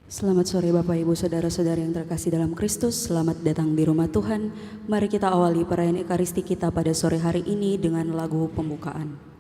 Selamat sore Bapak Ibu Saudara-saudari yang terkasih dalam Kristus. Selamat datang di rumah Tuhan. Mari kita awali perayaan Ekaristi kita pada sore hari ini dengan lagu pembukaan.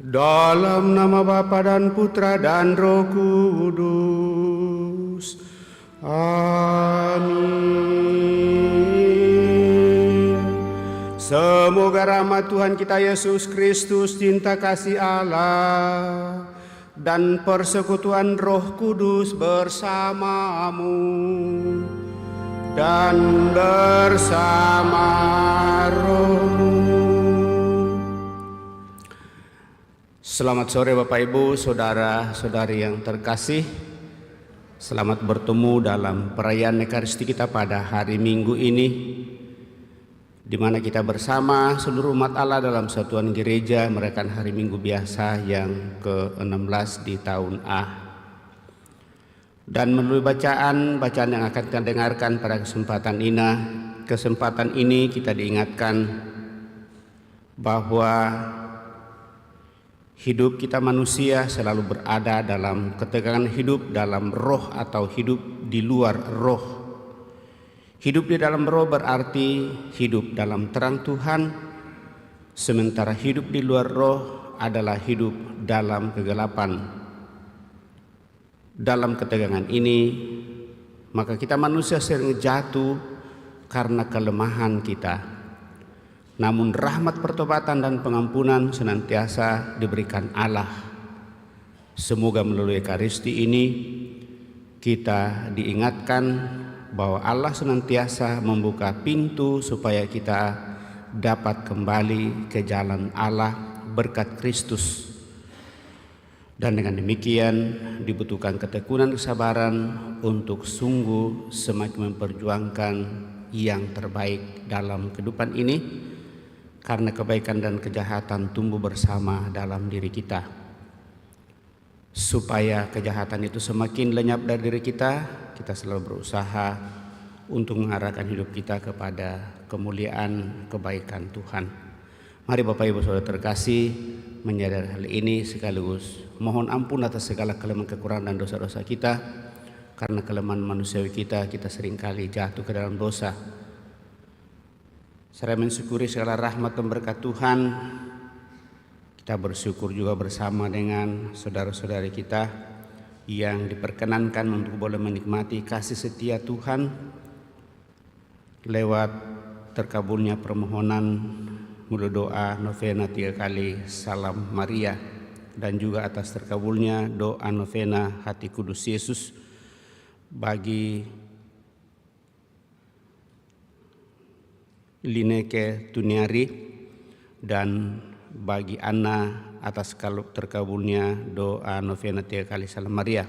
Dalam nama Bapa dan Putra dan Roh Kudus. Amin. Semoga rahmat Tuhan kita Yesus Kristus, cinta kasih Allah, dan persekutuan Roh Kudus bersamamu dan bersama rohmu. Selamat sore Bapak Ibu, Saudara-saudari yang terkasih. Selamat bertemu dalam perayaan Ekaristi kita pada hari Minggu ini, di mana kita bersama seluruh umat Allah dalam satuan gereja merayakan hari Minggu biasa yang ke-16 di tahun A. Dan melalui bacaan yang akan kita dengarkan pada kesempatan ini kita diingatkan bahwa hidup kita manusia selalu berada dalam ketegangan hidup dalam roh atau hidup di luar roh. Hidup di dalam roh berarti hidup dalam terang Tuhan, sementara hidup di luar roh adalah hidup dalam kegelapan. Dalam ketegangan ini, maka kita manusia sering jatuh karena kelemahan kita. Namun rahmat pertobatan dan pengampunan senantiasa diberikan Allah. Semoga melalui Ekaristi ini kita diingatkan bahwa Allah senantiasa membuka pintu supaya kita dapat kembali ke jalan Allah berkat Kristus. Dan dengan demikian dibutuhkan ketekunan kesabaran untuk sungguh semakin memperjuangkan yang terbaik dalam kehidupan ini, karena kebaikan dan kejahatan tumbuh bersama dalam diri kita. Supaya kejahatan itu semakin lenyap dari diri kita, kita selalu berusaha untuk mengarahkan hidup kita kepada kemuliaan kebaikan Tuhan. Mari Bapak Ibu Saudara terkasih menyadari hal ini, sekaligus mohon ampun atas segala kelemahan, kekurangan dan dosa-dosa kita. Karena kelemahan manusiawi kita seringkali jatuh ke dalam dosa. Saya mensyukuri segala rahmat dan berkat Tuhan. Kita bersyukur juga bersama dengan saudara-saudari kita yang diperkenankan untuk boleh menikmati kasih setia Tuhan lewat terkabulnya permohonan mulut doa novena 3 kali Salam Maria, dan juga atas terkabulnya doa novena Hati Kudus Yesus bagi Lineke Tuniari dan bagi Anna atas terkabulnya doa novena 3 kali Salam Maria.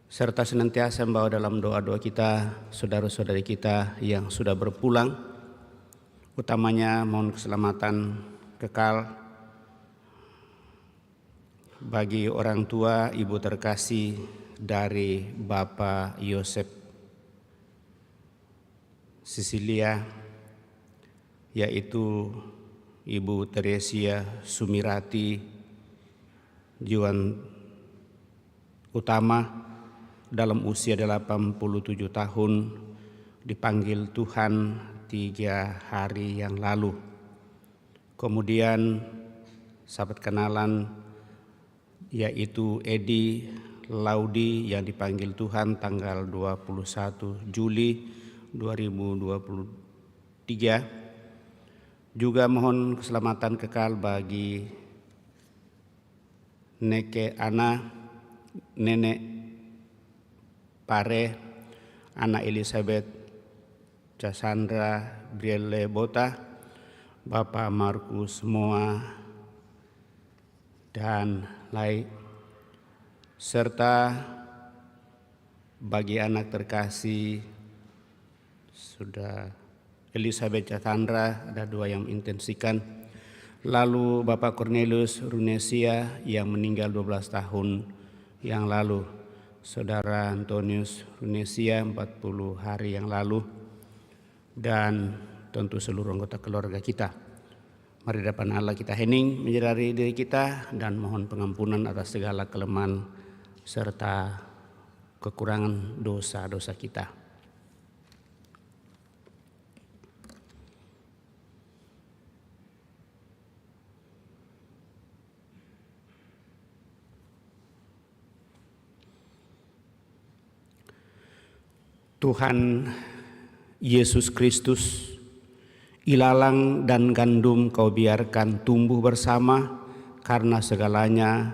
serta senantiasa membawa dalam doa-doa kita saudara-saudari kita yang sudah berpulang, Utamanya mohon keselamatan kekal bagi orang tua ibu terkasih dari Bapak Yosef Sisilia, yaitu Ibu Teresia Sumirati Juan Utama, dalam usia 87 tahun, dipanggil Tuhan 3 hari yang lalu. Kemudian sahabat kenalan yaitu Edi Laudi yang dipanggil Tuhan tanggal 21 Juli 2023. Juga mohon keselamatan kekal bagi Neke Ana, Nenek Pare, Ana Elizabeth Cassandra Brielle Bota, Bapak Markus Moa, dan lain, serta bagi anak terkasih sudah Elizabeth Cassandra, ada 2 yang intensikan. Lalu Bapak Cornelius Runesia yang meninggal 12 tahun yang lalu. Saudara Antonius Runesia 40 hari yang lalu. Dan tentu seluruh anggota keluarga kita. Mari di depan Allah kita hening menyadari diri kita dan mohon pengampunan atas segala kelemahan serta kekurangan dosa-dosa kita. Tuhan Yesus Kristus, ilalang dan gandum Kau biarkan tumbuh bersama, karena segalanya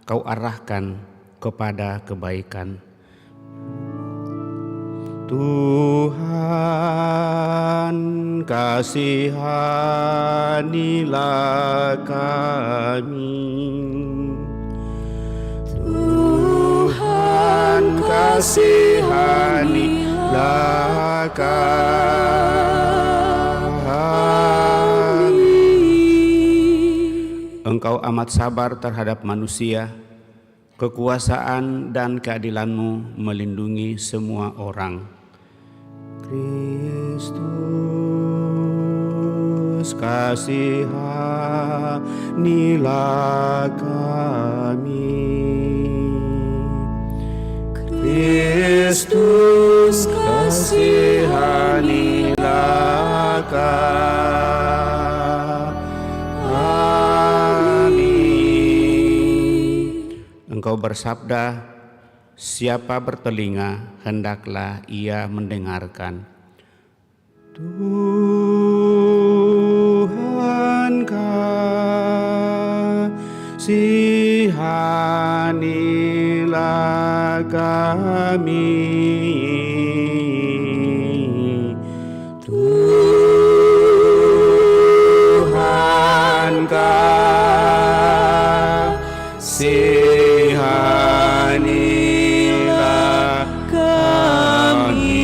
Kau arahkan kepada kebaikan. Tuhan, kasihanilah kami. Tuhan, kasihanilah kami. Engkau amat sabar terhadap manusia, kekuasaan dan keadilan-Mu melindungi semua orang. Kristus, kasihanilah kami. Kristus, kasihanilah kami. Engkau bersabda, siapa bertelinga, hendaklah ia mendengarkan. Tuhan, kasihanilah kami. Tuhan, kasihanilah kami.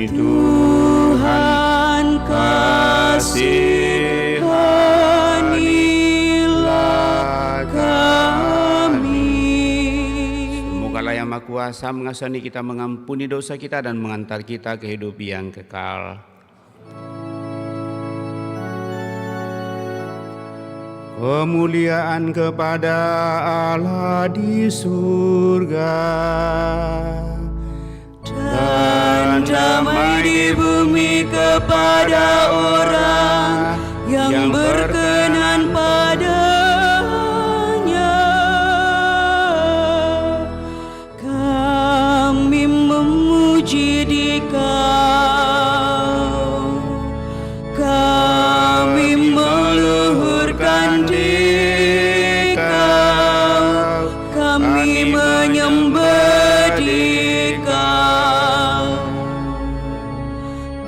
Tuhan, kasihanilah kami. Semoga Yang Maha Kuasa mengasihani kita, mengampuni dosa kita, dan mengantar kita ke hidup yang kekal. Kemuliaan kepada Allah di surga dan damai di bumi kepada orang yang berkenan padanya. Kami memuji Dikau, kami meluhurkan Dikau, kami menyembah Dikau,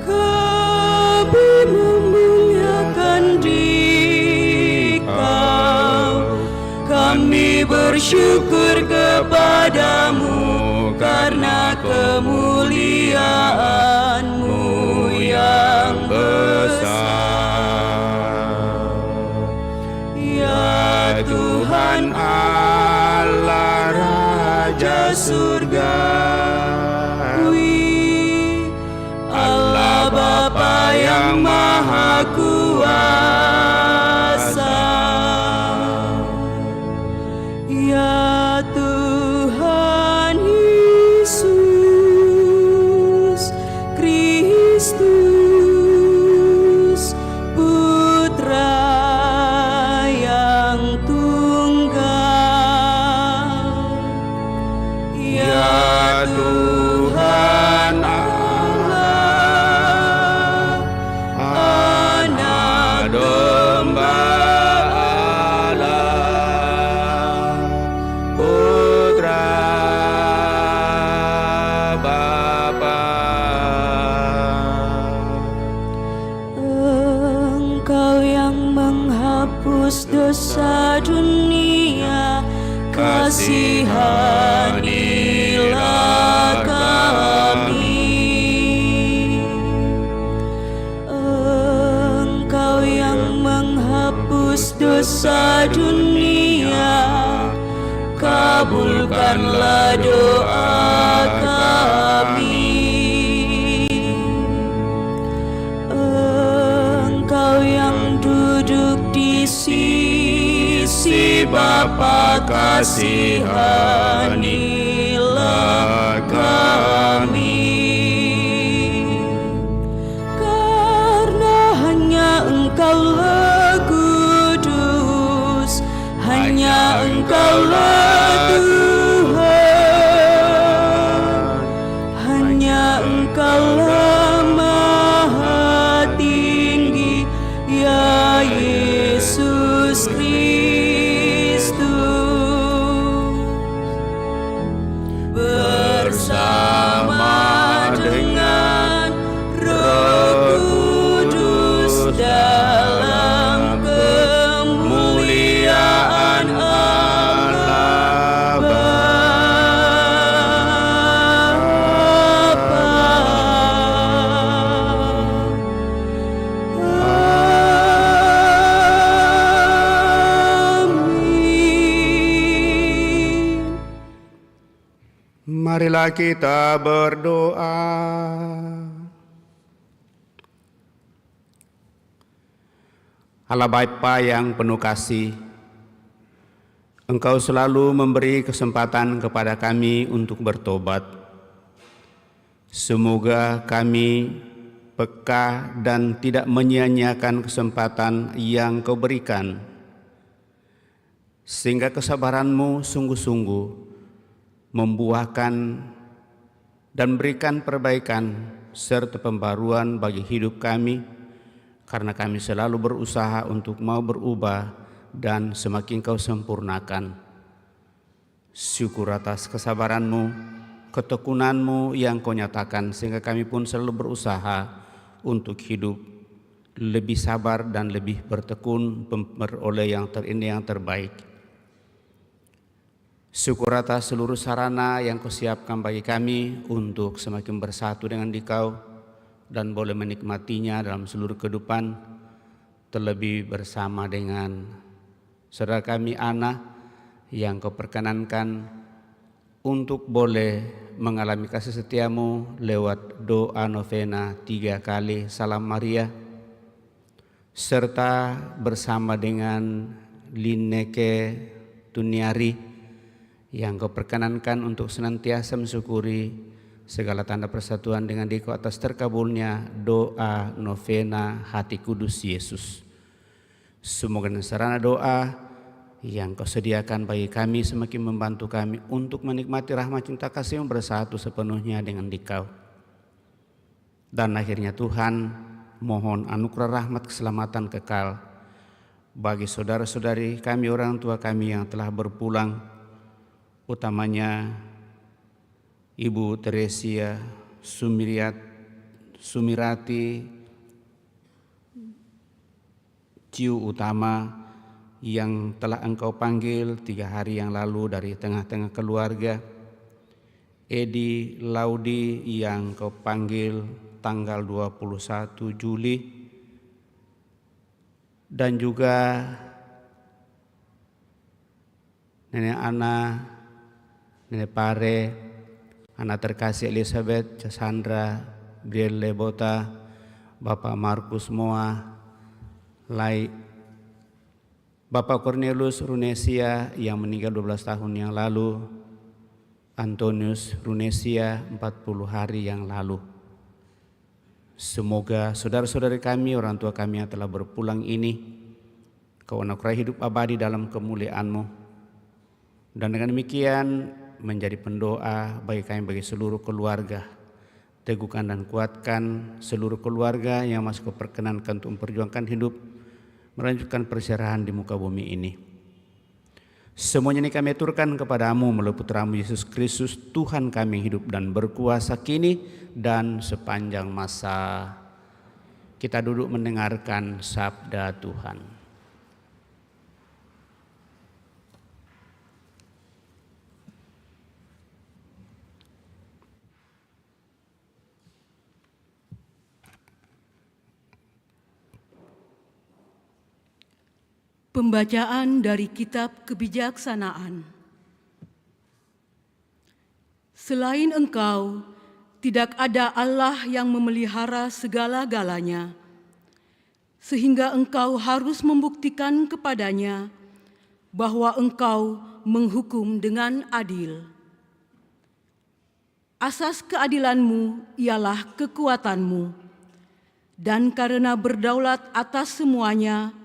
kami memuliakan Dikau, kami bersyukur kepadamu karena kemuliaan-Mu. kuasa. Ya Tuhan Yesus Kristus, Putra yang tunggal. Ya Tuhan Allah, Anak Domba Allah, Putra Bapa. Engkau yang menghapus dosa dunia, kasihanilah kami. Engkau yang menghapus dosa dunia, kabulkanlah doa kami. Engkau yang duduk di sisi Bapa, kasihanilah kami. Karena hanya Engkaulah kudus, hanya Engkaulah Tuhan, hanya Engkaulah Maha Tinggi, ya Yesus Kristus. Bersama dengan Roh Kudus dalam kemuliaan Allah Bapa. Amin. Marilah kita berdoa. Allah Bapa yang penuh kasih, Engkau selalu memberi kesempatan kepada kami untuk bertobat. Semoga kami peka dan tidak menyia-nyiakan kesempatan yang Kau berikan, sehingga kesabaran-Mu sungguh-sungguh membuahkan dan berikan perbaikan serta pembaruan bagi hidup kami, karena kami selalu berusaha untuk mau berubah dan semakin Kau sempurnakan. Syukur atas kesabaran-Mu, ketekunan-Mu yang Kau nyatakan, sehingga kami pun selalu berusaha untuk hidup lebih sabar dan lebih bertekun memperoleh yang terindah, yang terbaik. Syukur atas seluruh sarana yang Kau siapkan bagi kami untuk semakin bersatu dengan Dikau dan boleh menikmatinya dalam seluruh kehidupan, terlebih bersama dengan saudara kami Ana yang Kau perkenankan untuk boleh mengalami kasih setia-Mu lewat doa novena 3 kali Salam Maria, serta bersama dengan Lineke Tuniari yang Kau perkenankan untuk senantiasa mensyukuri segala tanda persatuan dengan Dikau atas terkabulnya doa novena Hati Kudus Yesus. Semoga dengan sarana doa yang Kau sediakan bagi kami semakin membantu kami untuk menikmati rahmat cinta kasih yang bersatu sepenuhnya dengan Dikau. Dan akhirnya Tuhan, mohon anugerah rahmat keselamatan kekal bagi saudara-saudari kami, orang tua kami yang telah berpulang, utamanya Ibu Teresia Sumirati Ciu Utama yang telah Engkau panggil 3 hari yang lalu dari tengah-tengah keluarga, Edi Laudi yang Kau panggil tanggal 21 Juli, dan juga Nenek Ana, Nenek Pare, anak terkasih Elizabeth, Cassandra, Brielle Lebota, Bapak Markus Moa, Lai Bapak Cornelius Runesia yang meninggal 12 tahun yang lalu, Antonius Runesia 40 hari yang lalu. Semoga saudara-saudari kami, orang tua kami yang telah berpulang ini, Kau anugerai hidup abadi dalam kemuliaan-Mu. Dan dengan demikian menjadi pendoa bagi kami, bagi seluruh keluarga. Teguhkan dan kuatkan seluruh keluarga yang masih Kau perkenankan untuk memperjuangkan hidup, melanjutkan perserahan di muka bumi ini. Semuanya ini kami aturkan kepadamu melalui Putra-Mu Yesus Kristus, Tuhan kami hidup dan berkuasa kini dan sepanjang masa. Kita duduk mendengarkan sabda Tuhan. Pembacaan dari Kitab Kebijaksanaan. Selain Engkau, tidak ada Allah yang memelihara segala-galanya, sehingga Engkau harus membuktikan kepadanya bahwa Engkau menghukum dengan adil. Asas keadilan-Mu ialah kekuatan-Mu, dan karena berdaulat atas semuanya,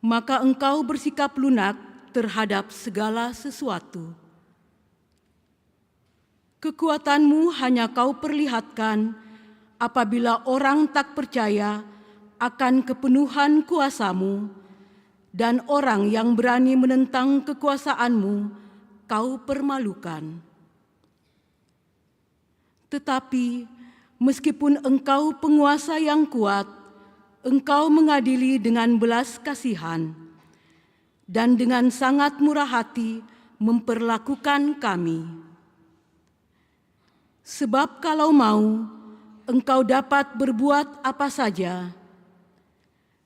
maka Engkau bersikap lunak terhadap segala sesuatu. Kekuatan-Mu hanya Kau perlihatkan apabila orang tak percaya akan kepenuhan kuasa-Mu, dan orang yang berani menentang kekuasaan-Mu Kau permalukan. Tetapi meskipun Engkau penguasa yang kuat, Engkau mengadili dengan belas kasihan dan dengan sangat murah hati memperlakukan kami. Sebab kalau mau, Engkau dapat berbuat apa saja.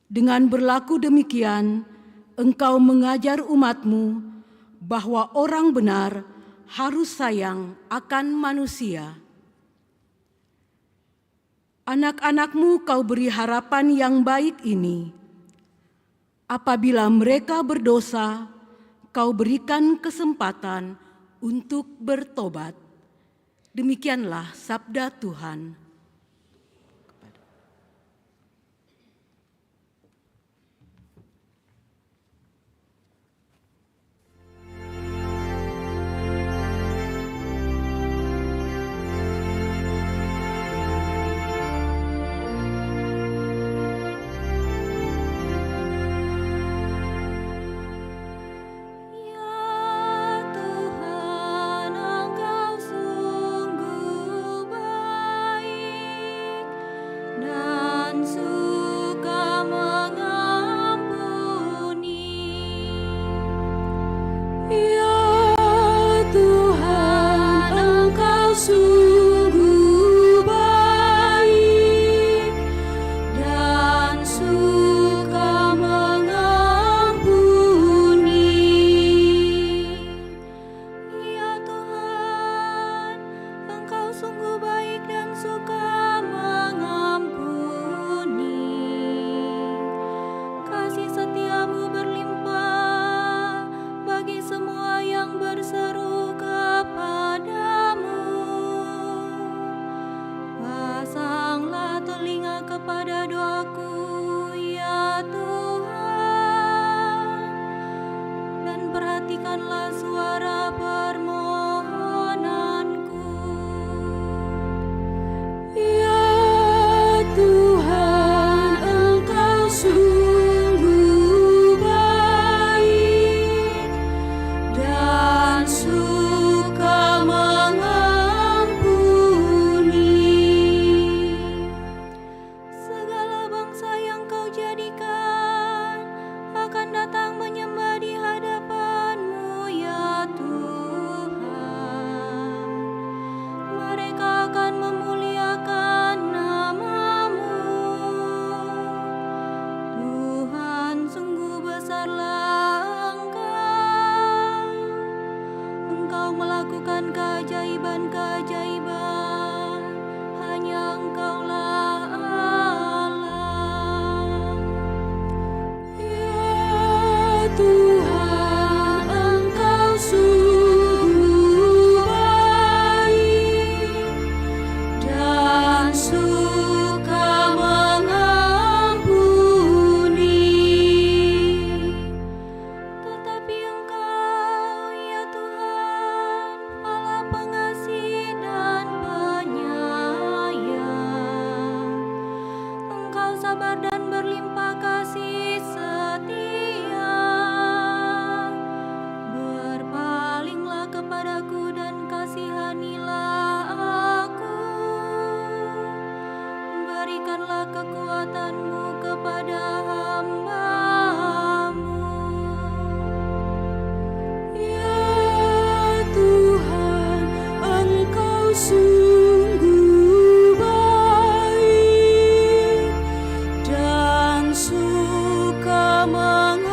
Dengan berlaku demikian, Engkau mengajar umat-Mu bahwa orang benar harus sayang akan manusia. Anak-anak-Mu Kau beri harapan yang baik ini. Apabila mereka berdosa, Kau berikan kesempatan untuk bertobat. Demikianlah sabda Tuhan. Segala suka mengampuni, tetapi Engkau ya Tuhan Allah pengasih dan penyayang, Engkau sabar dan berlimpah kasih setia. Berpalinglah kepadaku dan kasihanilah aku, berikanlah kekuatan-Mu kepada hamba-Mu. Ya Tuhan, Engkau sungguh baik dan suka mengampuni.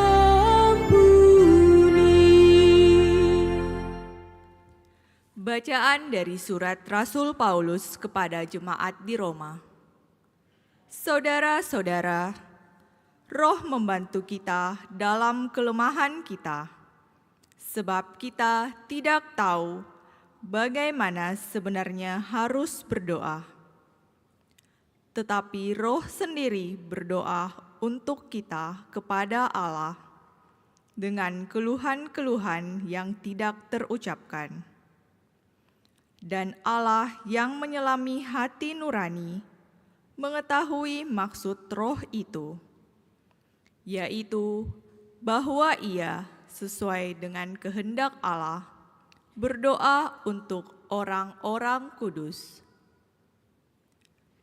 Bacaan dari surat Rasul Paulus kepada jemaat di Roma. Saudara-saudara, Roh membantu kita dalam kelemahan kita, sebab kita tidak tahu bagaimana sebenarnya harus berdoa. Tetapi Roh sendiri berdoa untuk kita kepada Allah dengan keluhan-keluhan yang tidak terucapkan. Dan Allah yang menyelami hati nurani mengetahui maksud Roh itu, yaitu bahwa Ia sesuai dengan kehendak Allah berdoa untuk orang-orang kudus.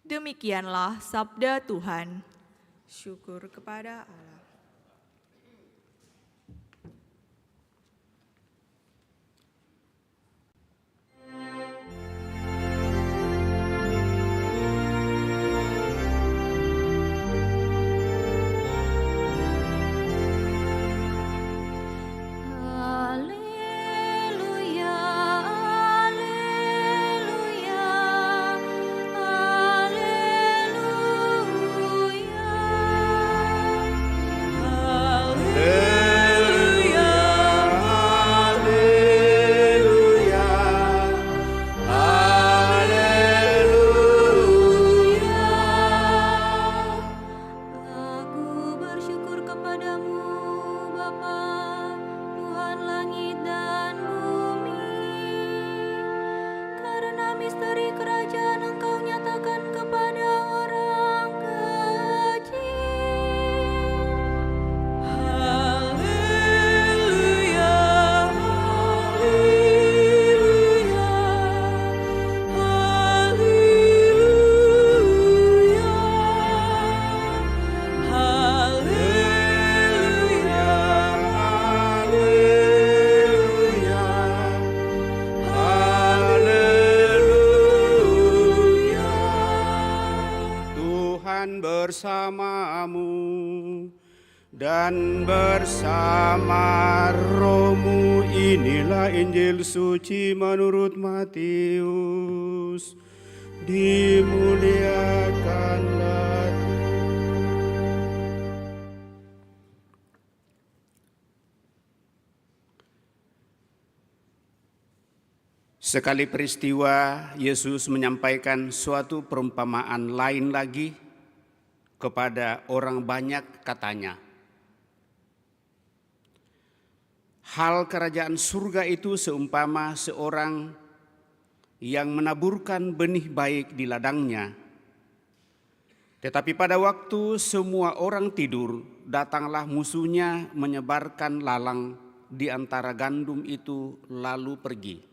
Demikianlah sabda Tuhan. Syukur kepada Allah. Haleluya, haleluya, haleluya. Haleluya, haleluya. Aku bersyukur kepadamu, Bapa, Tuhan langit dan bumi, karena misteri kerajaan Engkau nyatakan kepada orang kecil. Haleluya, haleluya, haleluya, haleluya, Haleluya. Tuhan bersamamu dan bersama rohmu. Inilah Injil suci menurut Matius. Dimuliakanlah Sekali peristiwa, Yesus menyampaikan suatu perumpamaan lain lagi kepada orang banyak, katanya, hal kerajaan surga itu seumpama seorang yang menaburkan benih baik di ladangnya. Tetapi pada waktu semua orang tidur, datanglah musuhnya menyebarkan lalang di antara gandum itu lalu pergi.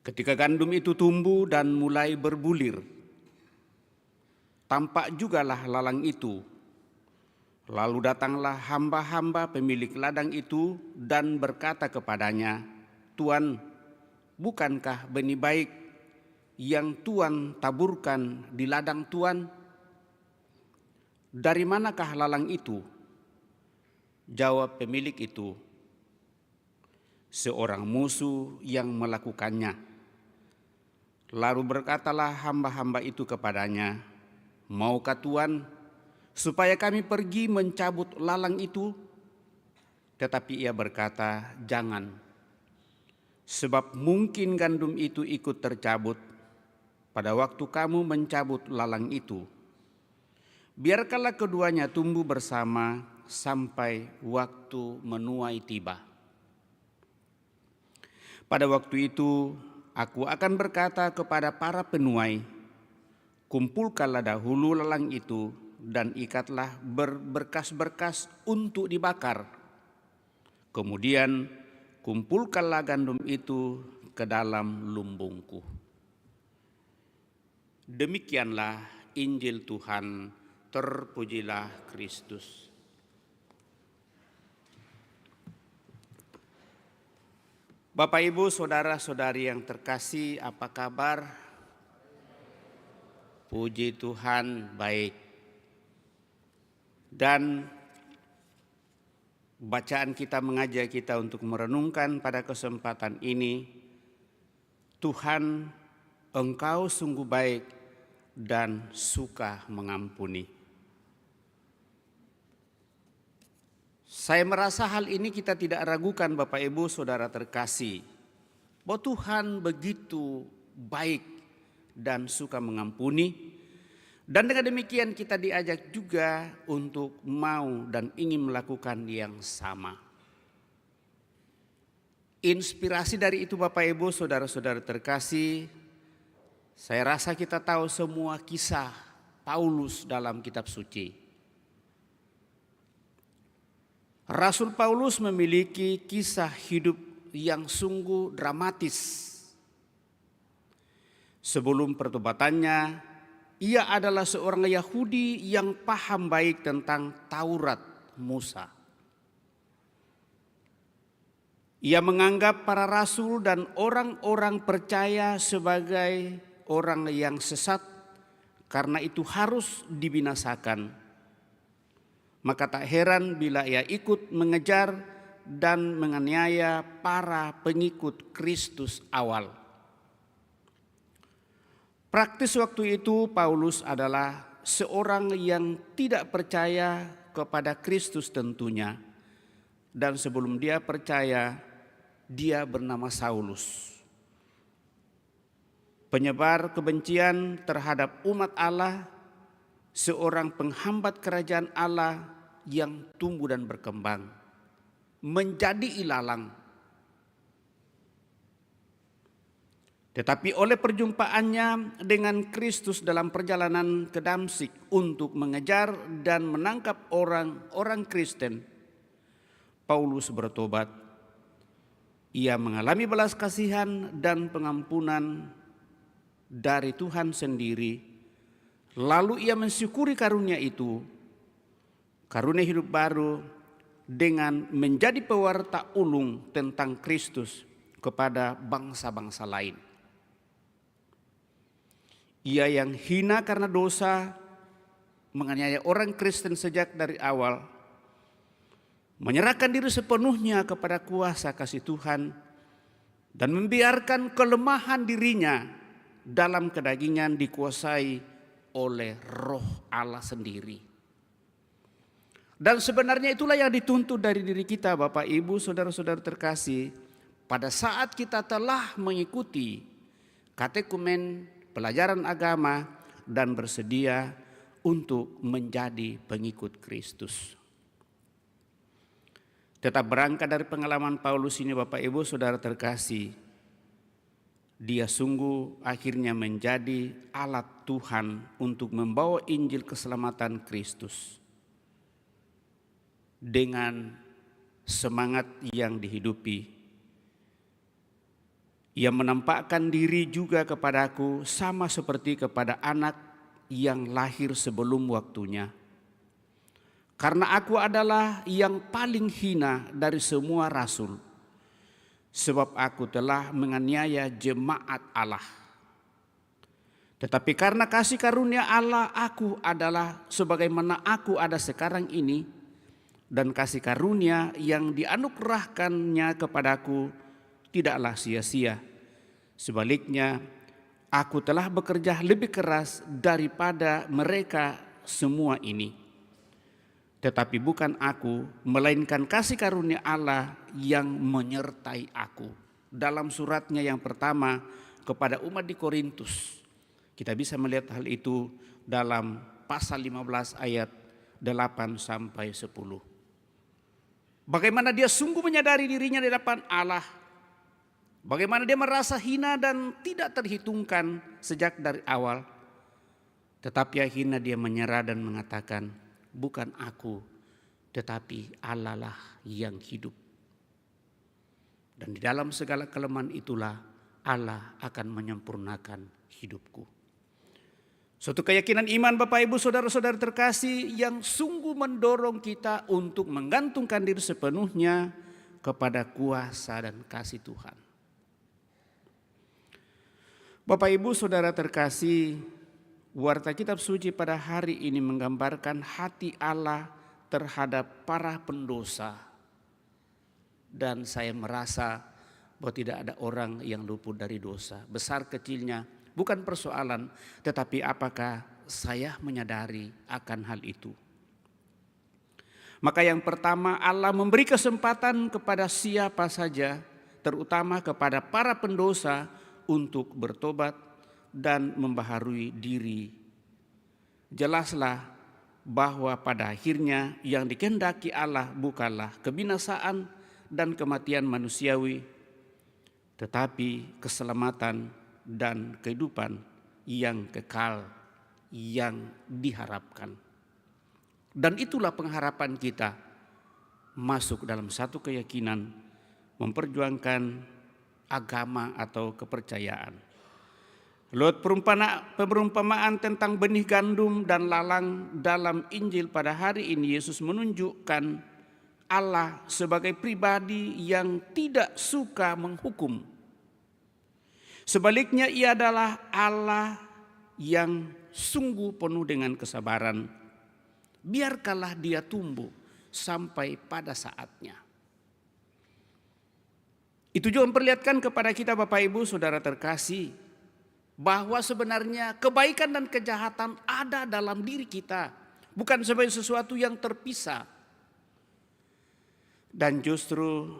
Ketika gandum itu tumbuh dan mulai berbulir, tampak jugalah lalang itu. Lalu datanglah hamba-hamba pemilik ladang itu dan berkata kepadanya, "Tuan, bukankah benih baik yang Tuan taburkan di ladang Tuan? Dari manakah lalang itu?" Jawab pemilik itu, "Seorang musuh yang melakukannya." Lalu berkatalah hamba-hamba itu kepadanya, "Maukah Tuan supaya kami pergi mencabut lalang itu?" Tetapi ia berkata, "Jangan, sebab mungkin gandum itu ikut tercabut pada waktu kamu mencabut lalang itu, biarkanlah keduanya tumbuh bersama sampai waktu menuai tiba. Pada waktu itu, aku akan berkata kepada para penuai, kumpulkanlah dahulu lalang itu dan ikatlah berberkas-berkas untuk dibakar. Kemudian kumpulkanlah gandum itu ke dalam lumbungku. Demikianlah Injil Tuhan, terpujilah Kristus. Bapak, Ibu, saudara-saudari yang terkasih, apa kabar? Puji Tuhan, baik. Dan bacaan kita mengajak kita untuk merenungkan pada kesempatan ini, Tuhan, Engkau sungguh baik dan suka mengampuni. Saya merasa hal ini kita tidak ragukan, Bapak Ibu Saudara terkasih, bahwa Tuhan begitu baik dan suka mengampuni. Dan dengan demikian kita diajak juga untuk mau dan ingin melakukan yang sama. Inspirasi dari itu, Bapak Ibu Saudara-saudara terkasih, saya rasa kita tahu semua kisah Paulus dalam kitab suci. Rasul Paulus memiliki kisah hidup yang sungguh dramatis. Sebelum pertobatannya, ia adalah seorang Yahudi yang paham baik tentang Taurat Musa. Ia menganggap para rasul dan orang-orang percaya sebagai orang yang sesat, karena itu harus dibinasakan. Maka tak heran bila ia ikut mengejar dan menganiaya para pengikut Kristus awal. Praktis waktu itu Paulus adalah seorang yang tidak percaya kepada Kristus tentunya. Dan sebelum dia percaya, dia bernama Saulus. Penyebar kebencian terhadap umat Allah, seorang penghambat kerajaan Allah yang tumbuh dan berkembang, menjadi ilalang. Tetapi oleh perjumpaannya dengan Kristus dalam perjalanan ke Damsyik untuk mengejar dan menangkap orang-orang Kristen, Paulus bertobat. Ia mengalami belas kasihan dan pengampunan dari Tuhan sendiri. Lalu ia mensyukuri karunia itu, karunia hidup baru, dengan menjadi pewarta ulung tentang Kristus kepada bangsa-bangsa lain. Ia yang hina karena dosa, menganiaya orang Kristen sejak dari awal, menyerahkan diri sepenuhnya kepada kuasa kasih Tuhan, dan membiarkan kelemahan dirinya dalam kedagingan dikuasai oleh Roh Allah sendiri. Dan sebenarnya itulah yang dituntut dari diri kita, Bapak, Ibu, saudara-saudara terkasih, pada saat kita telah mengikuti katekumen pelajaran agama dan bersedia untuk menjadi pengikut Kristus. Tetap berangkat dari pengalaman Paulus ini, Bapak, Ibu, saudara terkasih, dia sungguh akhirnya menjadi alat Tuhan untuk membawa Injil keselamatan Kristus dengan semangat yang dihidupi. Ia menampakkan diri juga kepadaku sama seperti kepada anak yang lahir sebelum waktunya. Karena aku adalah yang paling hina dari semua rasul, sebab aku telah menganiaya jemaat Allah. Tetapi karena kasih karunia Allah, aku adalah sebagaimana aku ada sekarang ini, dan kasih karunia yang dianugerahkannya kepadaku tidaklah sia-sia. Sebaliknya, aku telah bekerja lebih keras daripada mereka semua ini. Tetapi bukan aku, melainkan kasih karunia Allah yang menyertai aku. Dalam suratnya yang pertama kepada umat di Korintus, Kita bisa melihat hal itu dalam pasal 15 ayat 8 sampai 10. Bagaimana dia sungguh menyadari dirinya di hadapan Allah. Bagaimana dia merasa hina dan tidak terhitungkan sejak dari awal. Tetapi akhirnya dia menyerah dan mengatakan, bukan aku, tetapi Allah lah yang hidup. Dan di dalam segala kelemahan itulah Allah akan menyempurnakan hidupku. Suatu keyakinan iman Bapak Ibu Saudara-saudara terkasih yang sungguh mendorong kita untuk menggantungkan diri sepenuhnya kepada kuasa dan kasih Tuhan. Bapak Ibu Saudara terkasih, warta kitab suci pada hari ini menggambarkan hati Allah terhadap para pendosa. Dan saya merasa bahwa tidak ada orang yang luput dari dosa. Besar kecilnya bukan persoalan, tetapi apakah saya menyadari akan hal itu. Maka yang pertama, Allah memberi kesempatan kepada siapa saja, terutama kepada para pendosa untuk bertobat dan membaharui diri. Jelaslah bahwa pada akhirnya yang dikehendaki Allah bukanlah kebinasaan dan kematian manusiawi, tetapi keselamatan dan kehidupan yang kekal yang diharapkan. Dan itulah pengharapan kita masuk dalam satu keyakinan memperjuangkan agama atau kepercayaan. Lewat perumpamaan tentang benih gandum dan lalang dalam Injil pada hari ini, Yesus menunjukkan Allah sebagai pribadi yang tidak suka menghukum. Sebaliknya ia adalah Allah yang sungguh penuh dengan kesabaran. Biarkanlah dia tumbuh sampai pada saatnya. Itu juga memperlihatkan kepada kita Bapak Ibu Saudara terkasih, bahwa sebenarnya kebaikan dan kejahatan ada dalam diri kita, bukan sebagai sesuatu yang terpisah. Dan justru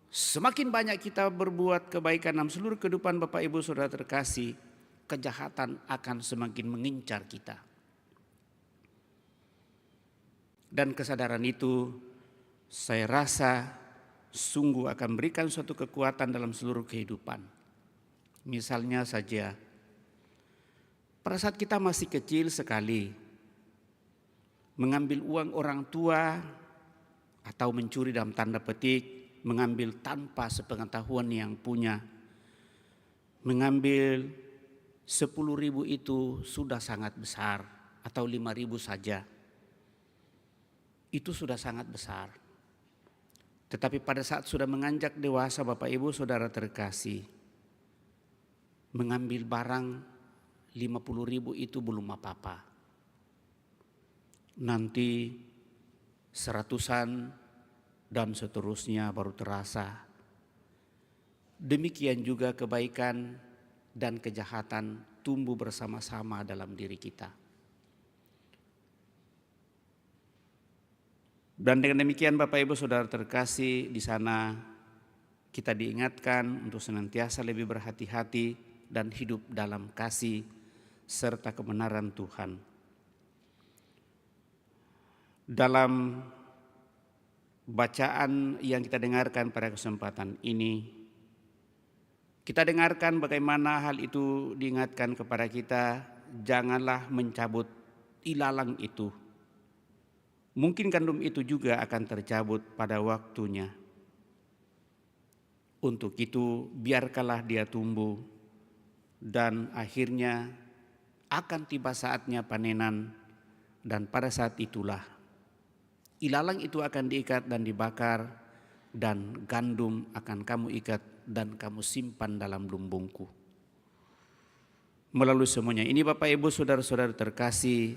semakin banyak kita berbuat kebaikan dalam seluruh kehidupan Bapak Ibu Saudara terkasih, kejahatan akan semakin mengincar kita. Dan kesadaran itu saya rasa sungguh akan memberikan suatu kekuatan dalam seluruh kehidupan. Misalnya saja, pada saat kita masih kecil sekali, mengambil uang orang tua atau mencuri dalam tanda petik, mengambil tanpa sepengetahuan yang punya, mengambil 10.000 itu sudah sangat besar, atau 5.000 saja, itu sudah sangat besar. Tetapi pada saat sudah menganjak dewasa Bapak Ibu Saudara terkasih, mengambil barang 50.000 itu belum apa-apa. Nanti 100-an dan seterusnya baru terasa. Demikian juga kebaikan dan kejahatan tumbuh bersama-sama dalam diri kita. Dan dengan demikian Bapak Ibu Saudara terkasih, di sana kita diingatkan untuk senantiasa lebih berhati-hati dan hidup dalam kasih serta kebenaran Tuhan. Dalam bacaan yang kita dengarkan pada kesempatan ini, kita dengarkan bagaimana hal itu diingatkan kepada kita, janganlah mencabut ilalang itu. Mungkin gandum itu juga akan tercabut pada waktunya. Untuk itu biarkanlah dia tumbuh dan akhirnya akan tiba saatnya panenan, dan pada saat itulah ilalang itu akan diikat dan dibakar, dan gandum akan kamu ikat dan kamu simpan dalam lumbungku. Melalui semuanya ini Bapak Ibu Saudara-saudara terkasih,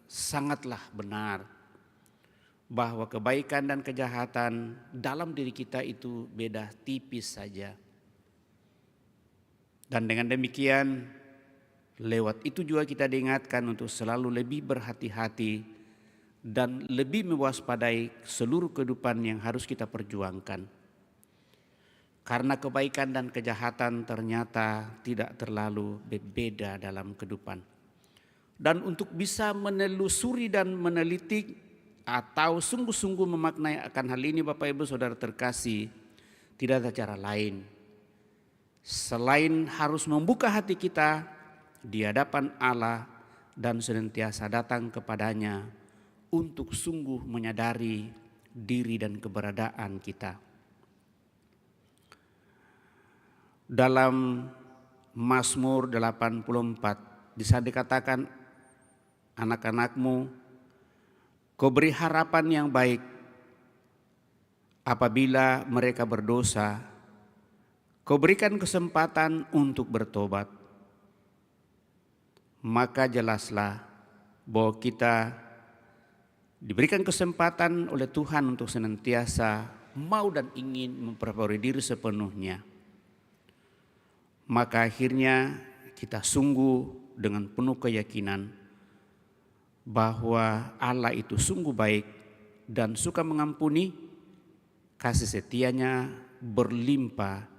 sangatlah benar bahwa kebaikan dan kejahatan dalam diri kita itu beda tipis saja. Dan dengan demikian lewat itu juga kita diingatkan untuk selalu lebih berhati-hati dan lebih mewaspadai seluruh kehidupan yang harus kita perjuangkan. Karena kebaikan dan kejahatan ternyata tidak terlalu berbeda dalam kehidupan. Dan untuk bisa menelusuri dan meneliti atau sungguh-sungguh memaknai akan hal ini, Bapak Ibu Saudara terkasih, tidak ada cara lain selain harus membuka hati kita di hadapan Allah dan senantiasa datang kepadanya untuk sungguh menyadari diri dan keberadaan kita. Dalam Mazmur 84 bisa dikatakan, anak-anakmu, kau beri harapan yang baik apabila mereka berdosa, kau berikan kesempatan untuk bertobat. Maka jelaslah bahwa kita diberikan kesempatan oleh Tuhan untuk senantiasa mau dan ingin memperbarui diri sepenuhnya. Maka akhirnya kita sungguh dengan penuh keyakinan bahwa Allah itu sungguh baik dan suka mengampuni, kasih setianya berlimpah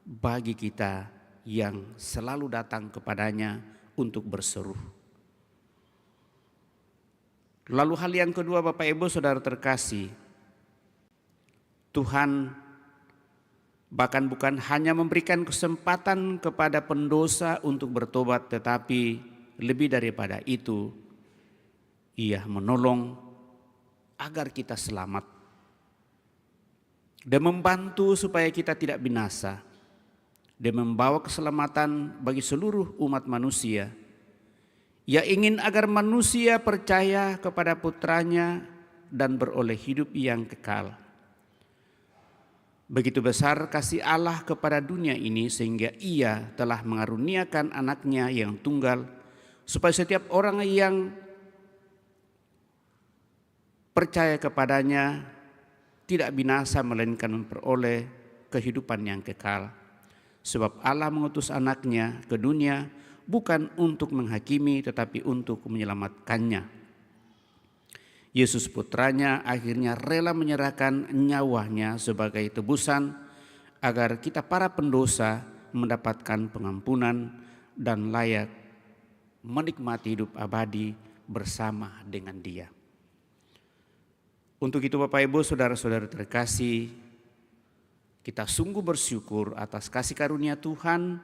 bagi kita yang selalu datang kepadanya untuk berseru. Lalu hal yang kedua, Bapak Ibu Saudara terkasih, Tuhan bahkan bukan hanya memberikan kesempatan kepada pendosa untuk bertobat, tetapi lebih daripada itu, Ia menolong agar kita selamat dan membantu supaya kita tidak binasa. Dia membawa keselamatan bagi seluruh umat manusia. Ia ingin agar manusia percaya kepada putranya dan beroleh hidup yang kekal. Begitu besar kasih Allah kepada dunia ini sehingga Ia telah mengaruniakan anaknya yang tunggal, supaya setiap orang yang percaya kepadanya tidak binasa melainkan memperoleh kehidupan yang kekal. Sebab Allah mengutus anaknya ke dunia bukan untuk menghakimi tetapi untuk menyelamatkannya. Yesus putranya akhirnya rela menyerahkan nyawanya sebagai tebusan agar kita para pendosa mendapatkan pengampunan dan layak menikmati hidup abadi bersama dengan Dia. Untuk itu Bapak Ibu Saudara-saudara terkasih, kita sungguh bersyukur atas kasih karunia Tuhan.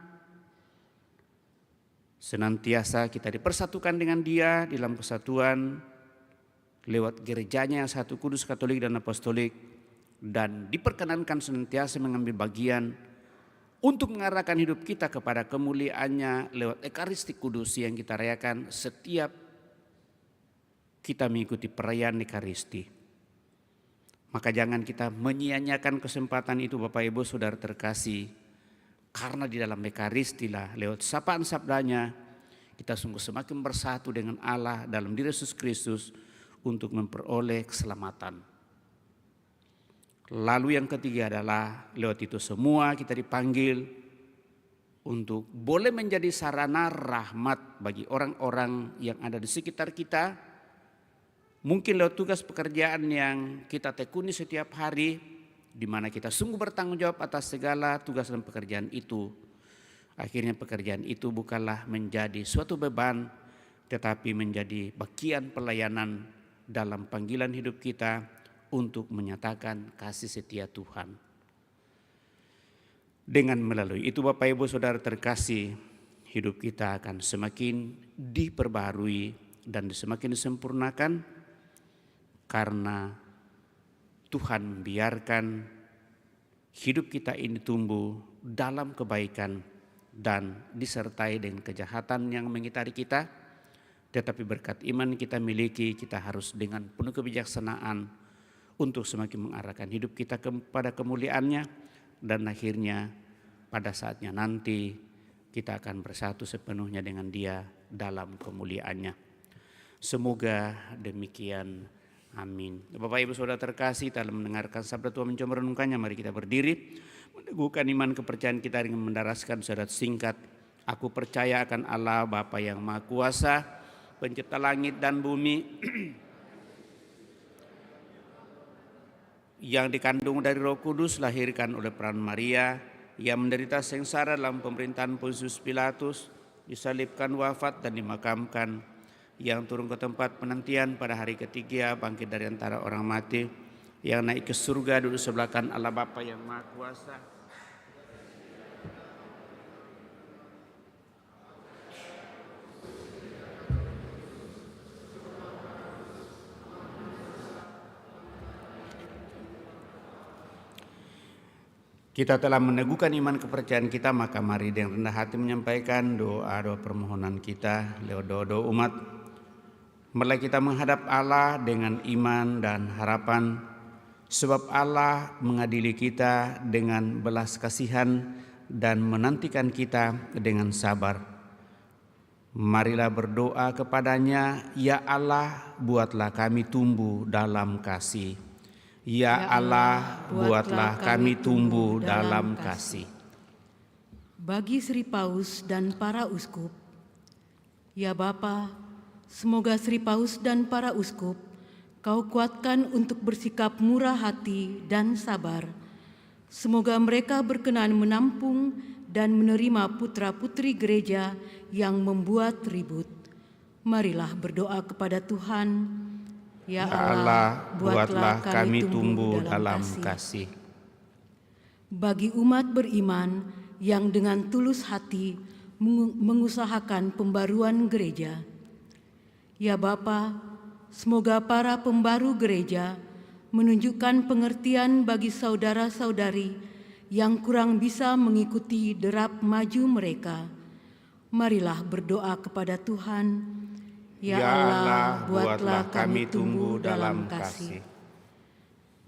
Senantiasa kita dipersatukan dengan Dia dalam kesatuan lewat gerejanya yang satu, kudus, katolik dan apostolik, dan diperkenankan senantiasa mengambil bagian untuk mengarahkan hidup kita kepada kemuliaannya lewat Ekaristi Kudus yang kita rayakan setiap kita mengikuti perayaan Ekaristi. Maka jangan kita menyia-nyiakan kesempatan itu Bapak Ibu Saudara terkasih, karena di dalam Ekaristi lah lewat sapaan sabdanya kita sungguh semakin bersatu dengan Allah dalam diri Yesus Kristus untuk memperoleh keselamatan. Lalu yang ketiga adalah lewat itu semua kita dipanggil untuk boleh menjadi sarana rahmat bagi orang-orang yang ada di sekitar kita. Mungkin lewat tugas pekerjaan yang kita tekuni setiap hari, di mana kita sungguh bertanggung jawab atas segala tugas dan pekerjaan itu. Akhirnya pekerjaan itu bukanlah menjadi suatu beban, tetapi menjadi bagian pelayanan dalam panggilan hidup kita untuk menyatakan kasih setia Tuhan. Dengan melalui itu Bapak Ibu Saudara terkasih, hidup kita akan semakin diperbaharui dan semakin disempurnakan karena Tuhan membiarkan hidup kita ini tumbuh dalam kebaikan dan disertai dengan kejahatan yang mengitari kita. Tetapi berkat iman kita miliki, kita harus dengan penuh kebijaksanaan untuk semakin mengarahkan hidup kita kepada kemuliaannya. Dan akhirnya pada saatnya nanti kita akan bersatu sepenuhnya dengan Dia dalam kemuliaannya. Semoga demikian. Amin. Bapak Ibu Saudara terkasih, dalam mendengarkan sabda Tuhan mencoba merenungkannya, mari kita berdiri, meneguhkan iman kepercayaan kita dengan mendaraskan syahadat singkat. Aku percaya akan Allah Bapa yang Maha Kuasa, Pencipta langit dan bumi, yang dikandung dari Roh Kudus, lahirkan oleh peran Maria, Ia menderita sengsara dalam pemerintahan Pontius Pilatus, disalibkan, wafat, dan dimakamkan. Yang turun ke tempat penantian pada hari ketiga, bangkit dari antara orang mati, yang naik ke surga, duduk sebelah kanan Allah Bapa yang Maha Kuasa. Kita telah meneguhkan iman kepercayaan kita, maka mari dengan rendah hati menyampaikan doa-doa permohonan kita lewat doa-doa umat. Marilah kita menghadap Allah dengan iman dan harapan, sebab Allah mengadili kita dengan belas kasihan dan menantikan kita dengan sabar. Marilah berdoa kepadanya, ya Allah, buatlah kami tumbuh dalam kasih. Ya Allah, buatlah kami tumbuh dalam kasih. Bagi Sri Paus dan para uskup, ya Bapa, semoga Sri Paus dan para uskup Kau kuatkan untuk bersikap murah hati dan sabar. Semoga mereka berkenan menampung dan menerima putra-putri gereja yang membuat ribut. Marilah berdoa kepada Tuhan. Ya Allah, buatlah kami tumbuh dalam kasih. Bagi umat beriman yang dengan tulus hati mengusahakan pembaruan gereja, ya Bapa, semoga para pembaru gereja menunjukkan pengertian bagi saudara-saudari yang kurang bisa mengikuti derap maju mereka. Marilah berdoa kepada Tuhan. Ya Allah, buatlah kami tumbuh dalam kasih.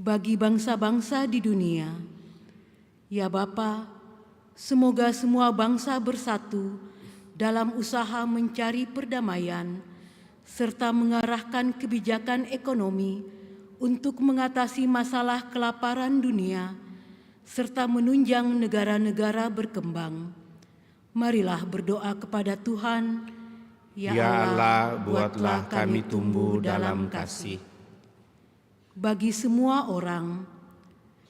Bagi bangsa-bangsa di dunia, ya Bapa, semoga semua bangsa bersatu dalam usaha mencari perdamaian serta mengarahkan kebijakan ekonomi untuk mengatasi masalah kelaparan dunia serta menunjang negara-negara berkembang. Marilah berdoa kepada Tuhan. Ya Allah, buatlah kami tumbuh dalam kasih. Bagi semua orang,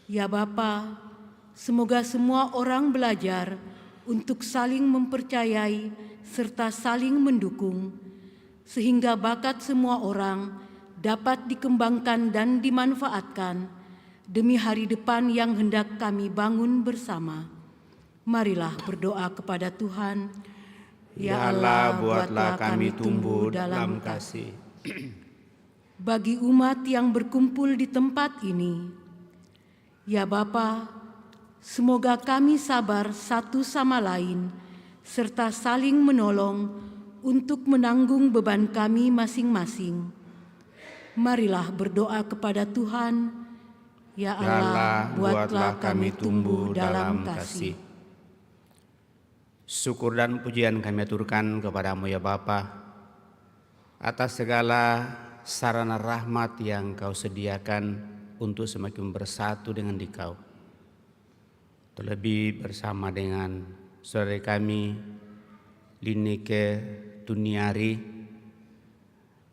ya Bapa, semoga semua orang belajar untuk saling mempercayai serta saling mendukung, sehingga bakat semua orang dapat dikembangkan dan dimanfaatkan demi hari depan yang hendak kami bangun bersama. Marilah berdoa kepada Tuhan. Ya Allah, buatlah kami tumbuh dalam kasih. Bagi umat yang berkumpul di tempat ini, ya Bapa, semoga kami sabar satu sama lain, serta saling menolong untuk menanggung beban kami masing-masing. Marilah berdoa kepada Tuhan. Ya Allah, buatlah kami tumbuh dalam kasih. Syukur dan pujian kami aturkan kepadamu ya Bapa, atas segala sarana rahmat yang Kau sediakan untuk semakin bersatu dengan Dikau. Terlebih bersama dengan saudara kami Linike Tuniari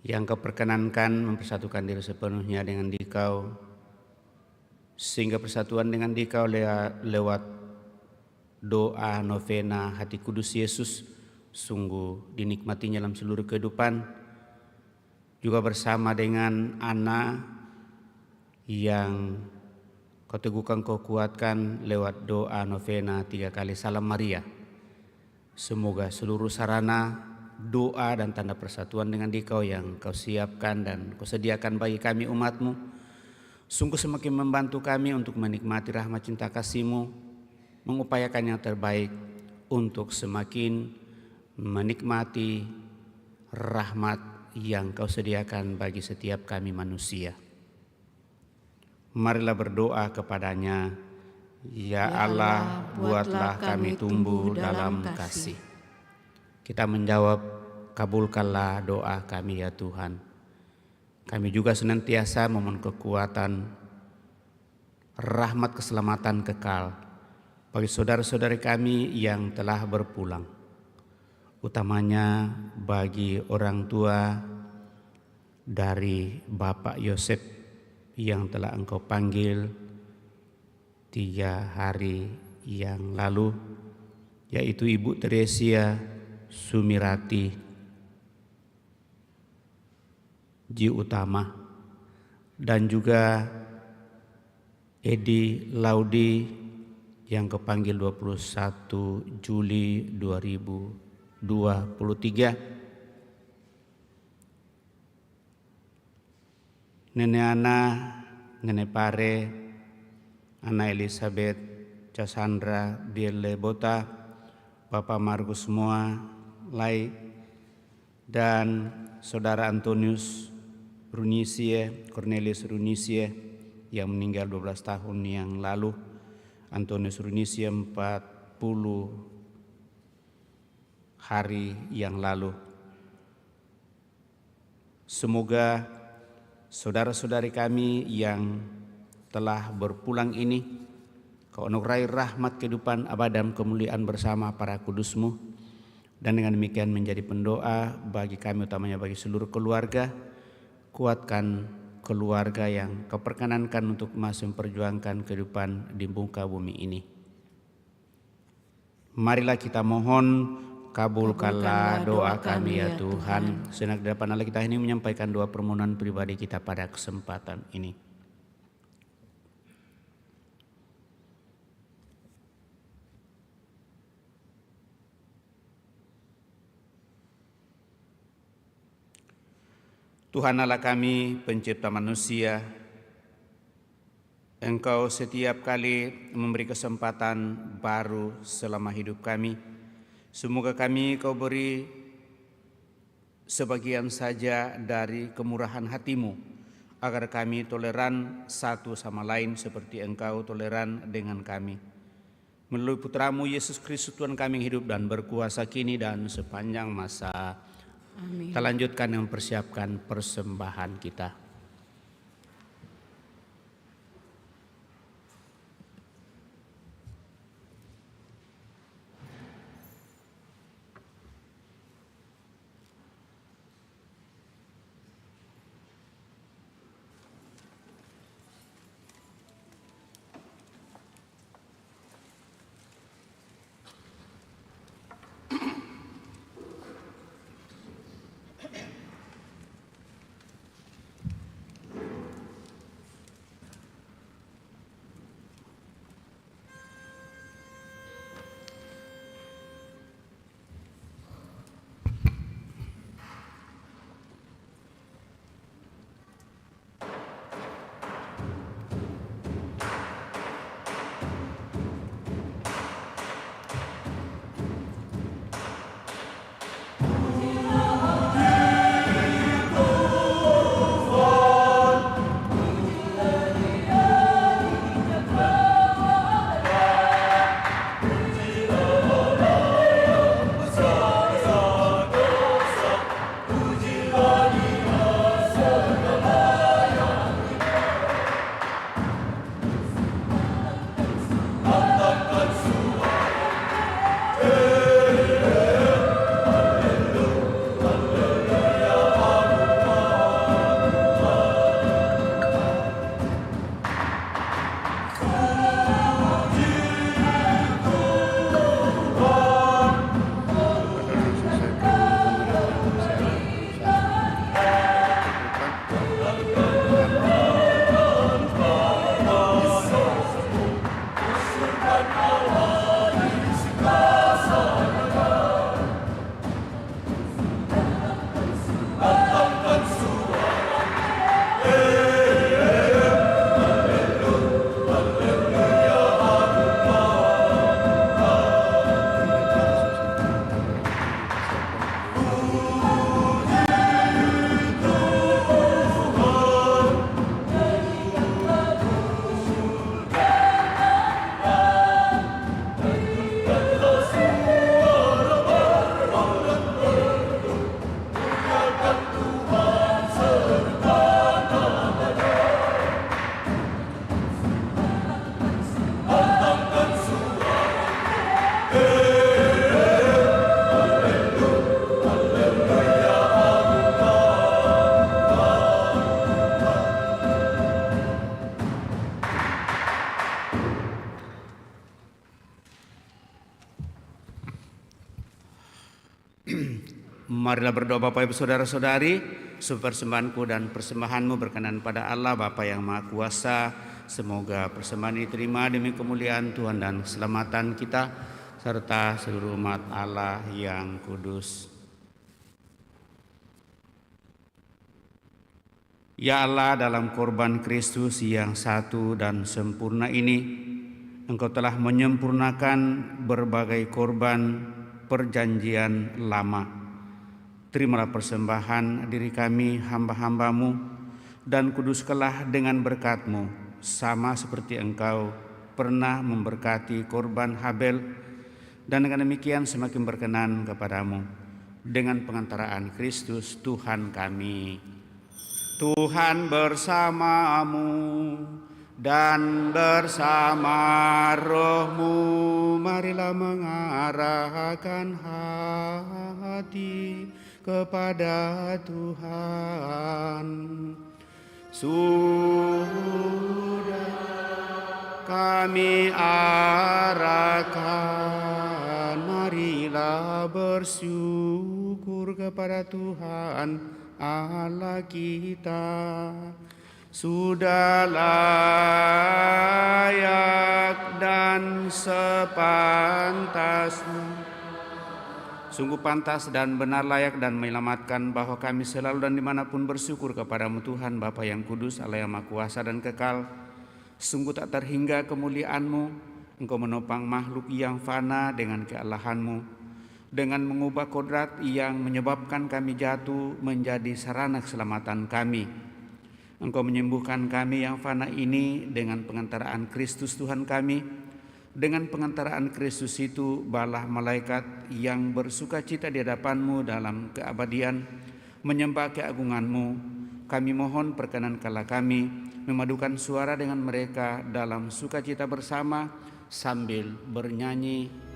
yang Kau perkenankan mempersatukan diri sepenuhnya dengan Dikau, sehingga persatuan dengan Dikau lewat doa novena Hati Kudus Yesus sungguh dinikmatinya dalam seluruh kehidupan. Juga bersama dengan Ana yang Kau teguhkan, Kau kuatkan lewat doa novena 3 kali Salam Maria. Semoga seluruh sarana doa dan tanda persatuan dengan Dikau yang Kau siapkan dan Kau sediakan bagi kami umat-Mu sungguh semakin membantu kami untuk menikmati rahmat cinta kasih-Mu, mengupayakan yang terbaik untuk semakin menikmati rahmat yang Kau sediakan bagi setiap kami manusia. Marilah berdoa kepadanya. Ya Allah, buatlah kami tumbuh dalam kasih. Kita menjawab, kabulkanlah doa kami ya Tuhan. Kami juga senantiasa memohon kekuatan, rahmat keselamatan kekal bagi saudara-saudari kami yang telah berpulang, utamanya bagi orang tua dari Bapak Yosef yang telah Engkau panggil 3 hari yang lalu, yaitu Ibu Teresia Sumirati Ji Utama dan juga Edi Laudi yang kepanggil 21 Juli 2023. Nenek Ana, Nenek Pare, Ana Elizabeth, Cassandra Biele Bota, Bapak Markus Moa Lai, dan Saudara Antonius Runisie, Cornelius Runisie yang meninggal 12 tahun yang lalu. Antonius Runisie 40 hari yang lalu. Semoga saudara-saudari kami yang telah berpulang ini kau anugerai rahmat kehidupan abadam kemuliaan bersama para kudus-Mu, dan dengan demikian menjadi pendoa bagi kami, utamanya bagi seluruh keluarga. Kuatkan keluarga yang kau perkenankan untuk masih memperjuangkan kehidupan di muka bumi ini. Marilah kita mohon, kabulkanlah doa kami ya Tuhan. Sejenak di depan Allah kita ini menyampaikan doa permohonan pribadi kita pada kesempatan ini. Tuhan Allah kami, pencipta manusia, Engkau setiap kali memberi kesempatan baru selama hidup kami. Semoga kami Kau beri sebagian saja dari kemurahan hati-Mu, agar kami toleran satu sama lain seperti Engkau toleran dengan kami. Melalui Putra-Mu Yesus Kristus Tuhan kami yang hidup dan berkuasa kini dan sepanjang masa. Amin. Kita lanjutkan dengan mempersiapkan persembahan kita. Marilah berdoa Bapak Ibu Saudara-saudari, supaya persembahanku dan persembahanmu berkenan pada Allah Bapa yang Maha Kuasa. Semoga persembahan ini diterima demi kemuliaan Tuhan dan keselamatan kita, serta seluruh umat Allah yang kudus. Ya Allah, dalam korban Kristus yang satu dan sempurna ini, Engkau telah menyempurnakan berbagai korban perjanjian lama. Terimalah persembahan diri kami hamba-hambamu, dan kuduskanlah dengan berkat-Mu, sama seperti Engkau pernah memberkati korban Habel, dan dengan demikian semakin berkenan kepadamu, dengan pengantaraan Kristus Tuhan kami. Tuhan bersamamu dan bersama rohmu, marilah mengarahkan hati kepada Tuhan. Sudah kami arahkan, marilah bersyukur kepada Tuhan Allah kita. Sudah layak dan sepantasnya, sungguh pantas dan benar, layak dan menyelamatkan, bahwa kami selalu dan dimanapun bersyukur kepadamu Tuhan Bapa yang kudus, Allah yang Maha Kuasa dan kekal. Sungguh tak terhingga kemuliaan-Mu, Engkau menopang makhluk yang fana dengan kealahan-Mu, dengan mengubah kodrat yang menyebabkan kami jatuh menjadi sarana keselamatan kami. Engkau menyembuhkan kami yang fana ini dengan pengantaraan Kristus Tuhan kami. Dengan pengantaraan Kristus itu, balah malaikat yang bersuka cita di hadapan-Mu dalam keabadian menyembah keagungan-Mu. Kami mohon perkenankanlah kami memadukan suara dengan mereka dalam sukacita bersama sambil bernyanyi.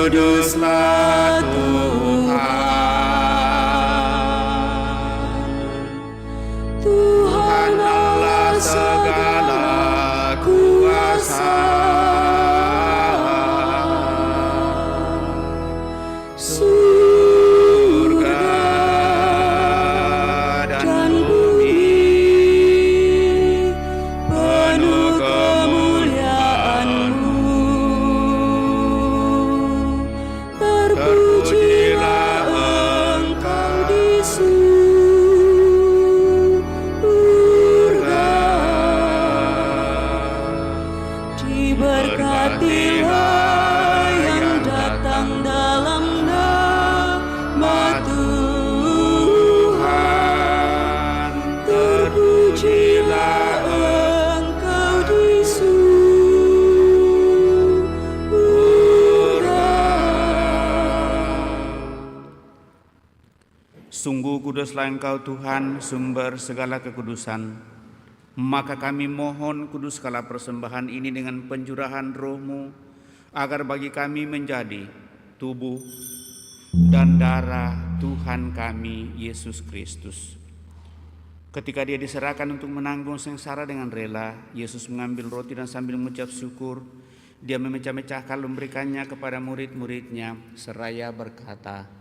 Kuduslah Tuhan, Tuhan Allah segala kuasa. Surga dan bumi penuh kemuliaan-Mu. Terpujilah Engkau di surga, diberkatilah yang datang dalam nama Tuhan. Terpujilah Engkau di Sungguh kuduslah Engkau Tuhan, sumber segala kekudusan. Maka kami mohon, kuduskanlah persembahan ini dengan pencurahan Roh-Mu, agar bagi kami menjadi tubuh dan darah Tuhan kami Yesus Kristus. Ketika Dia diserahkan untuk menanggung sengsara dengan rela, Yesus mengambil roti dan sambil mengucap syukur, Dia memecah-mecahkan, memberikannya kepada murid-murid-Nya, seraya berkata,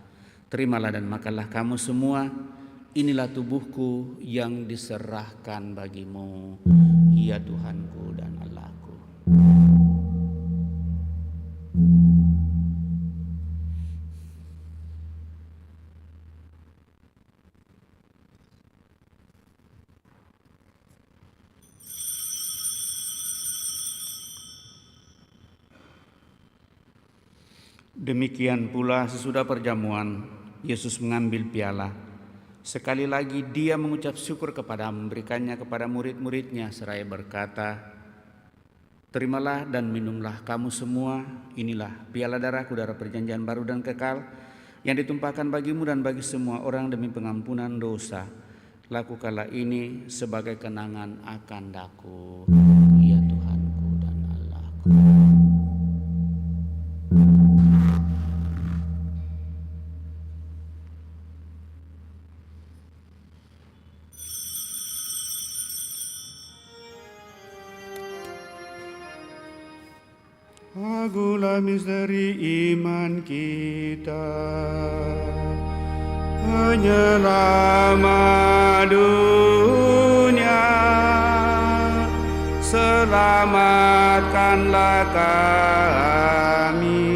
"Terimalah dan makanlah kamu semua, inilah tubuhku yang diserahkan bagimu, ya Tuhanku dan Allahku." Demikian pula sesudah perjamuan, Yesus mengambil piala. Sekali lagi Dia mengucap syukur kepada, memberikannya kepada murid-murid-Nya seraya berkata, "Terimalah dan minumlah kamu semua, inilah piala darahku, darah perjanjian baru dan kekal, yang ditumpahkan bagimu dan bagi semua orang demi pengampunan dosa. Lakukanlah ini sebagai kenangan akan Aku, ya Tuhanku dan Allahku." Agulah misteri iman kita, penyelamat dunia, selamatkanlah kami,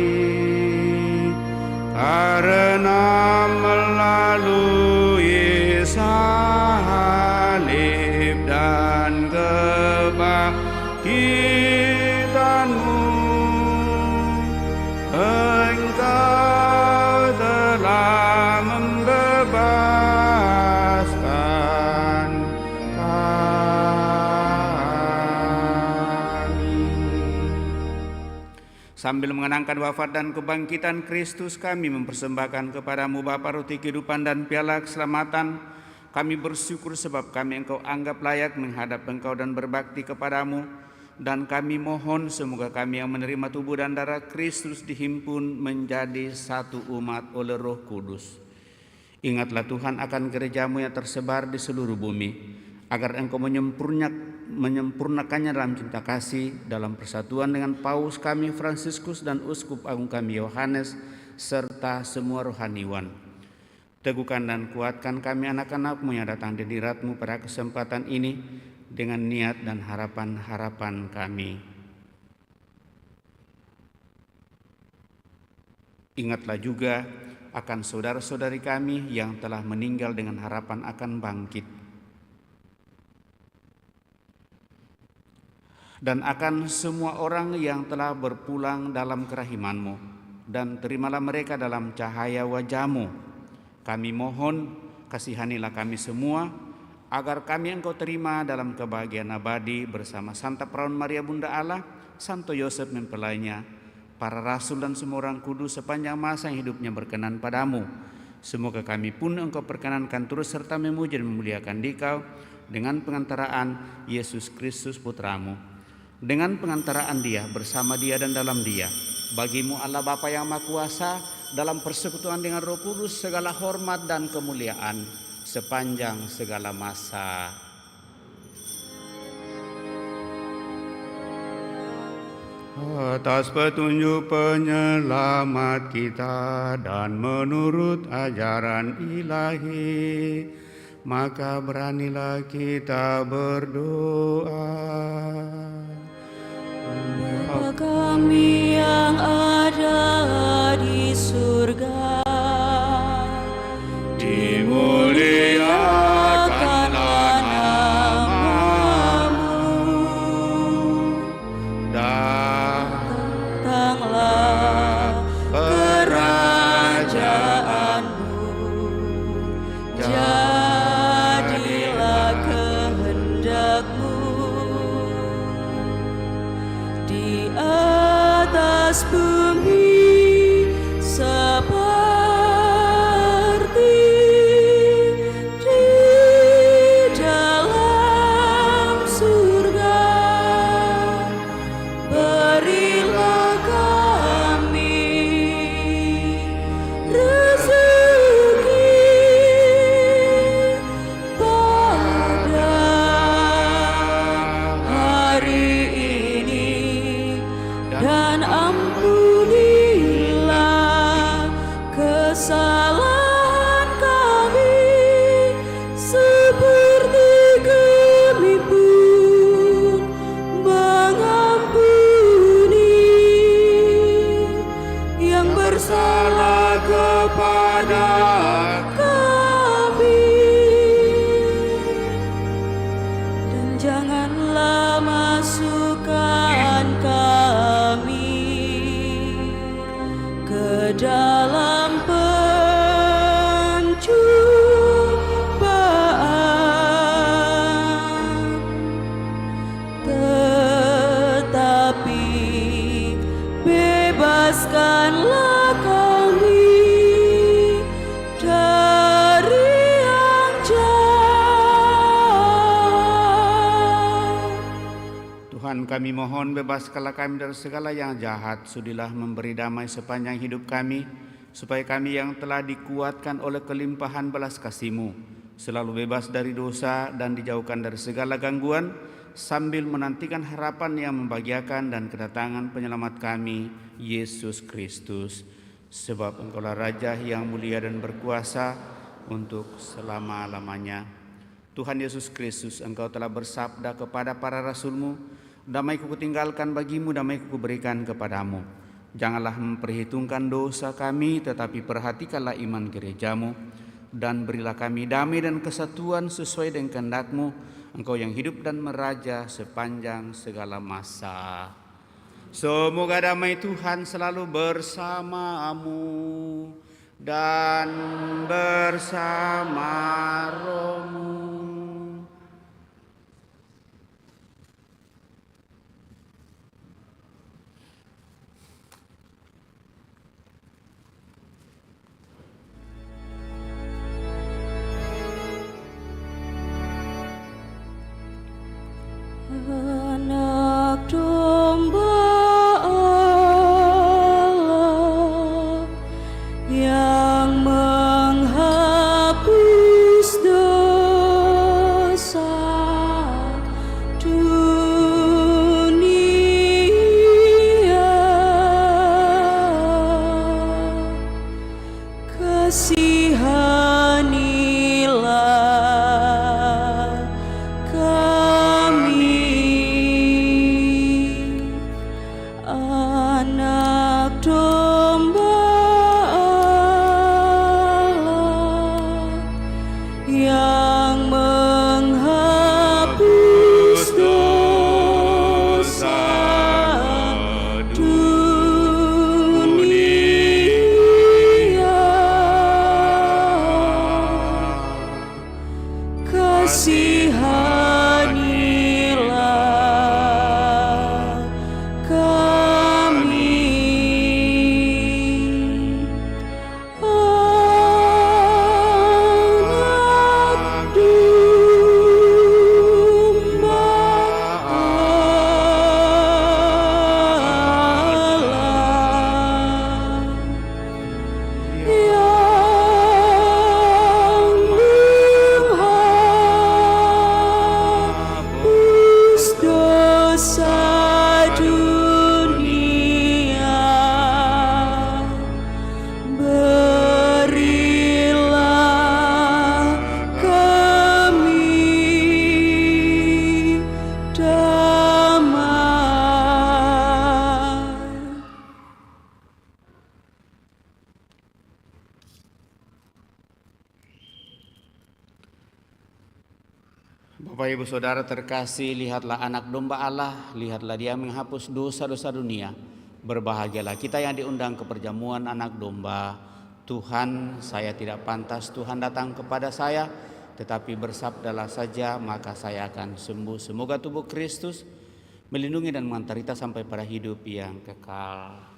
karena melalui salib dan kebangkitan-Mu, Engkau telah membebaskan kami. Sambil mengenangkan wafat dan kebangkitan Kristus, kami mempersembahkan kepadamu Bapa roti kehidupan dan piala keselamatan. Kami bersyukur sebab kami Engkau anggap layak menghadap Engkau dan berbakti kepadamu. Dan kami mohon semoga kami yang menerima tubuh dan darah Kristus dihimpun menjadi satu umat oleh Roh Kudus. Ingatlah Tuhan akan gereja-Mu yang tersebar di seluruh bumi, agar Engkau menyempurnakannya dalam cinta kasih, dalam persatuan dengan Paus kami Fransiskus dan Uskup Agung kami Yohanes, serta semua rohaniwan. Teguhkan dan kuatkan kami anak-anak-Mu yang datang di hadirat-Mu pada kesempatan ini, dengan niat dan harapan-harapan kami. Ingatlah juga akan saudara-saudari kami yang telah meninggal dengan harapan akan bangkit, dan akan semua orang yang telah berpulang dalam kerahiman-Mu, dan terimalah mereka dalam cahaya wajah-Mu. Kami mohon, kasihanilah kami semua, agar kami Engkau terima dalam kebahagiaan abadi bersama Santa Perawan Maria Bunda Allah, Santo Yosef mempelainya, para rasul dan semua orang kudus sepanjang masa yang hidupnya berkenan padamu. Semoga kami pun Engkau perkenankan turut serta memuji dan memuliakan Dikau dengan pengantaraan Yesus Kristus Putramu. Dengan pengantaraan Dia, bersama Dia dan dalam Dia, bagimu Allah Bapa yang Maha Kuasa, dalam persekutuan dengan Roh Kudus segala hormat dan kemuliaan sepanjang segala masa. Atas petunjuk penyelamat kita dan menurut ajaran ilahi, maka beranilah kita berdoa. Bapa kami yang ada di surga, dimuliakanlah nama-Mu, datanglah kerajaan-Mu, jadilah kehendak-Mu di atas bumi bebaskanlah kami dari yang jahat. Tuhan, kami mohon bebaskanlah kami dari segala yang jahat. Sudilah memberi damai sepanjang hidup kami, supaya kami yang telah dikuatkan oleh kelimpahan belas kasih-Mu selalu bebas dari dosa dan dijauhkan dari segala gangguan, sambil menantikan harapan yang membahagiakan dan kedatangan penyelamat kami, Yesus Kristus. Sebab Engkaulah Raja yang mulia dan berkuasa untuk selama-lamanya. Tuhan Yesus Kristus, Engkau telah bersabda kepada para rasul-Mu, "Damai-Ku kutinggalkan bagimu, damai-Ku kuberikan kepadamu. Janganlah memperhitungkan dosa kami, tetapi perhatikanlah iman gereja-Mu, dan berilah kami damai dan kesatuan sesuai dengan kehendak-Mu, Engkau yang hidup dan meraja sepanjang segala masa." Semoga damai Tuhan selalu bersamamu dan bersama rohmu. Anak domba Allah yang menghapus dosa dunia, kasihanilah kami. Anak domba Allah yang menghapus dosa dunia, kasihanilah kami. Anak domba Allah yang menghapus dosa dunia, berilah kami damai. Bapak Ibu Saudara terkasih, lihatlah anak domba Allah, lihatlah Dia menghapus dosa-dosa dunia. Berbahagialah kita yang diundang ke perjamuan anak domba. Tuhan, saya tidak pantas Tuhan datang kepada saya, tetapi bersabdalah saja maka saya akan sembuh. Semoga tubuh Kristus melindungi dan mengantar kita sampai pada hidup yang kekal.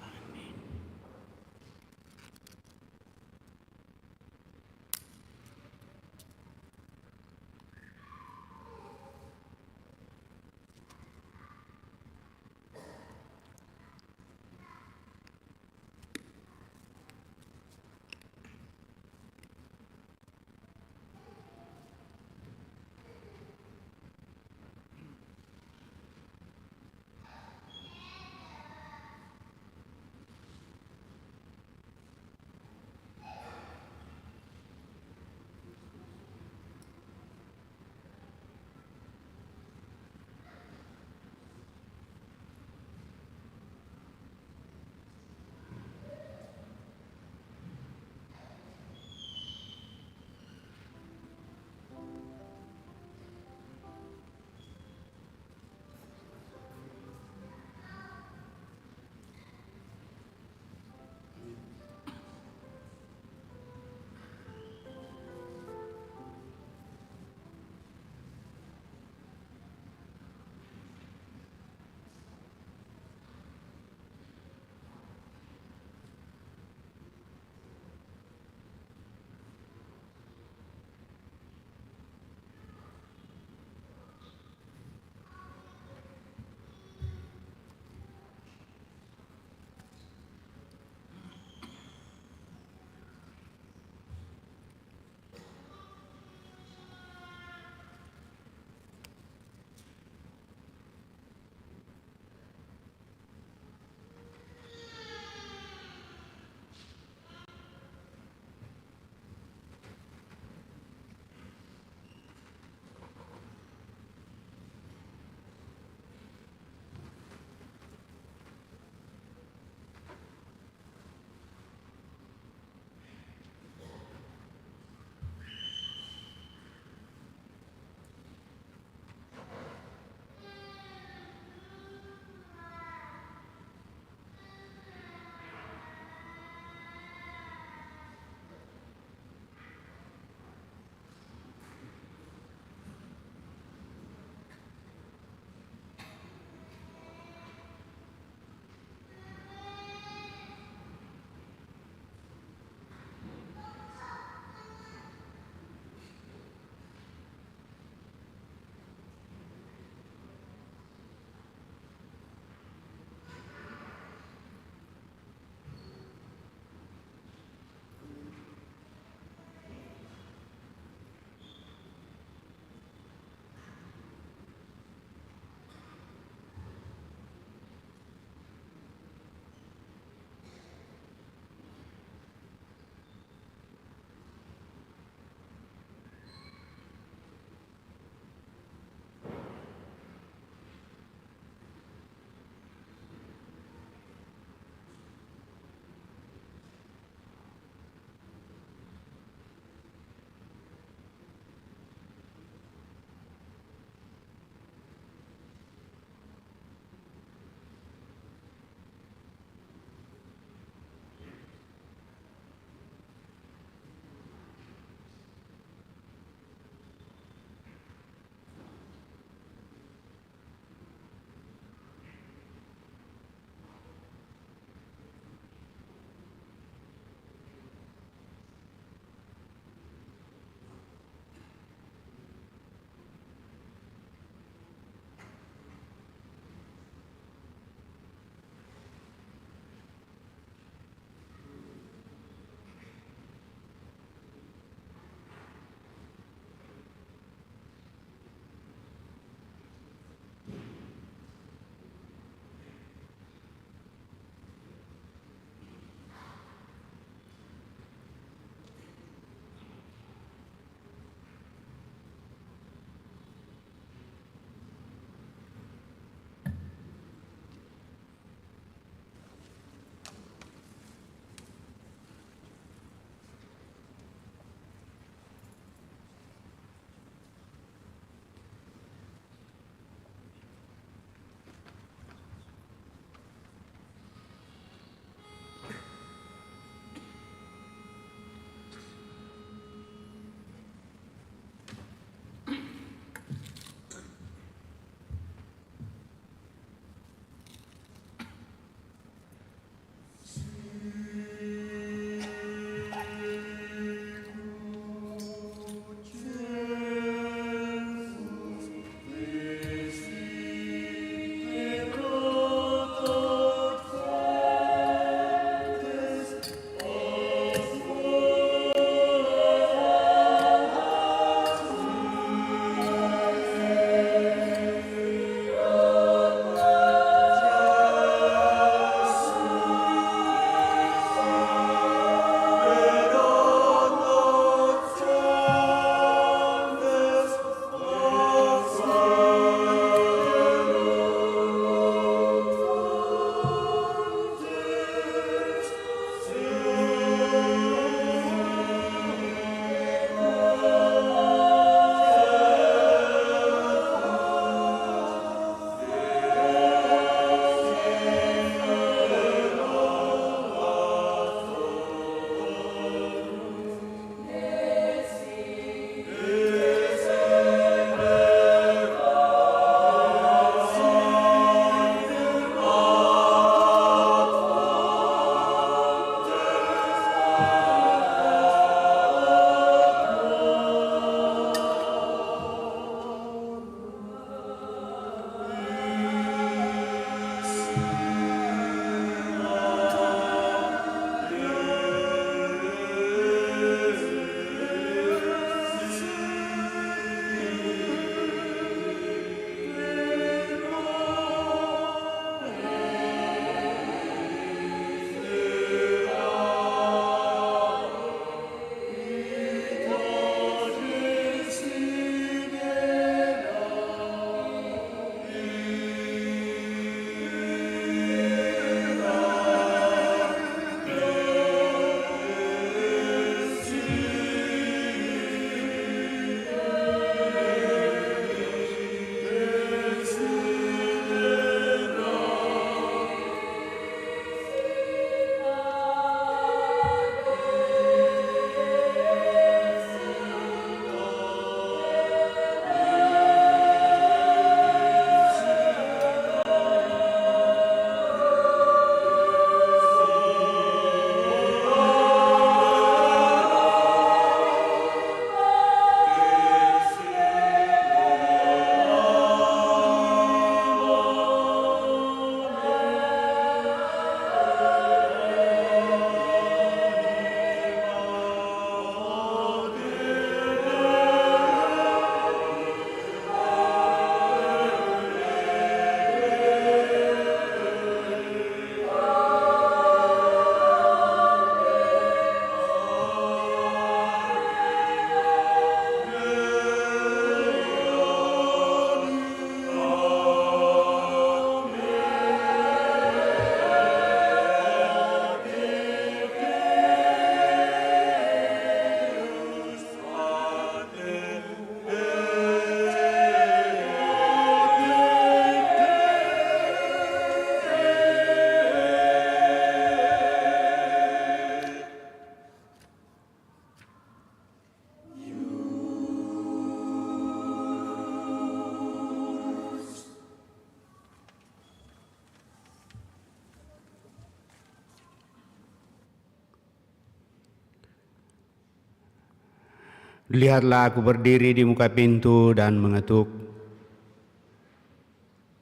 Lihatlah aku berdiri di muka pintu dan mengetuk.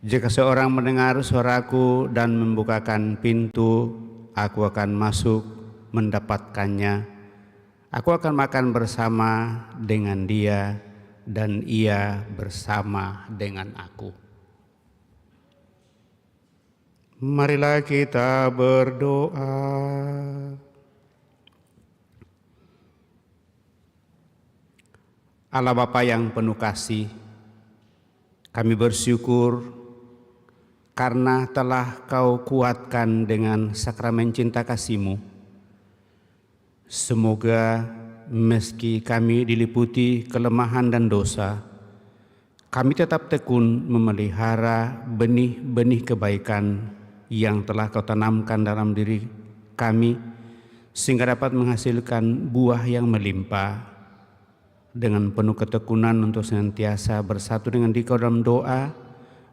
Jika seorang mendengar suaraku dan membukakan pintu, aku akan masuk mendapatkannya. Aku akan makan bersama dengan dia dan ia bersama dengan aku. Marilah kita berdoa. Allah Bapa yang penuh kasih, kami bersyukur karena telah Kau kuatkan dengan sakramen cinta kasih-Mu. Semoga meski kami diliputi kelemahan dan dosa, kami tetap tekun memelihara benih-benih kebaikan yang telah Kau tanamkan dalam diri kami, sehingga dapat menghasilkan buah yang melimpah. Dengan penuh ketekunan untuk senantiasa bersatu dengan Dikau dalam doa,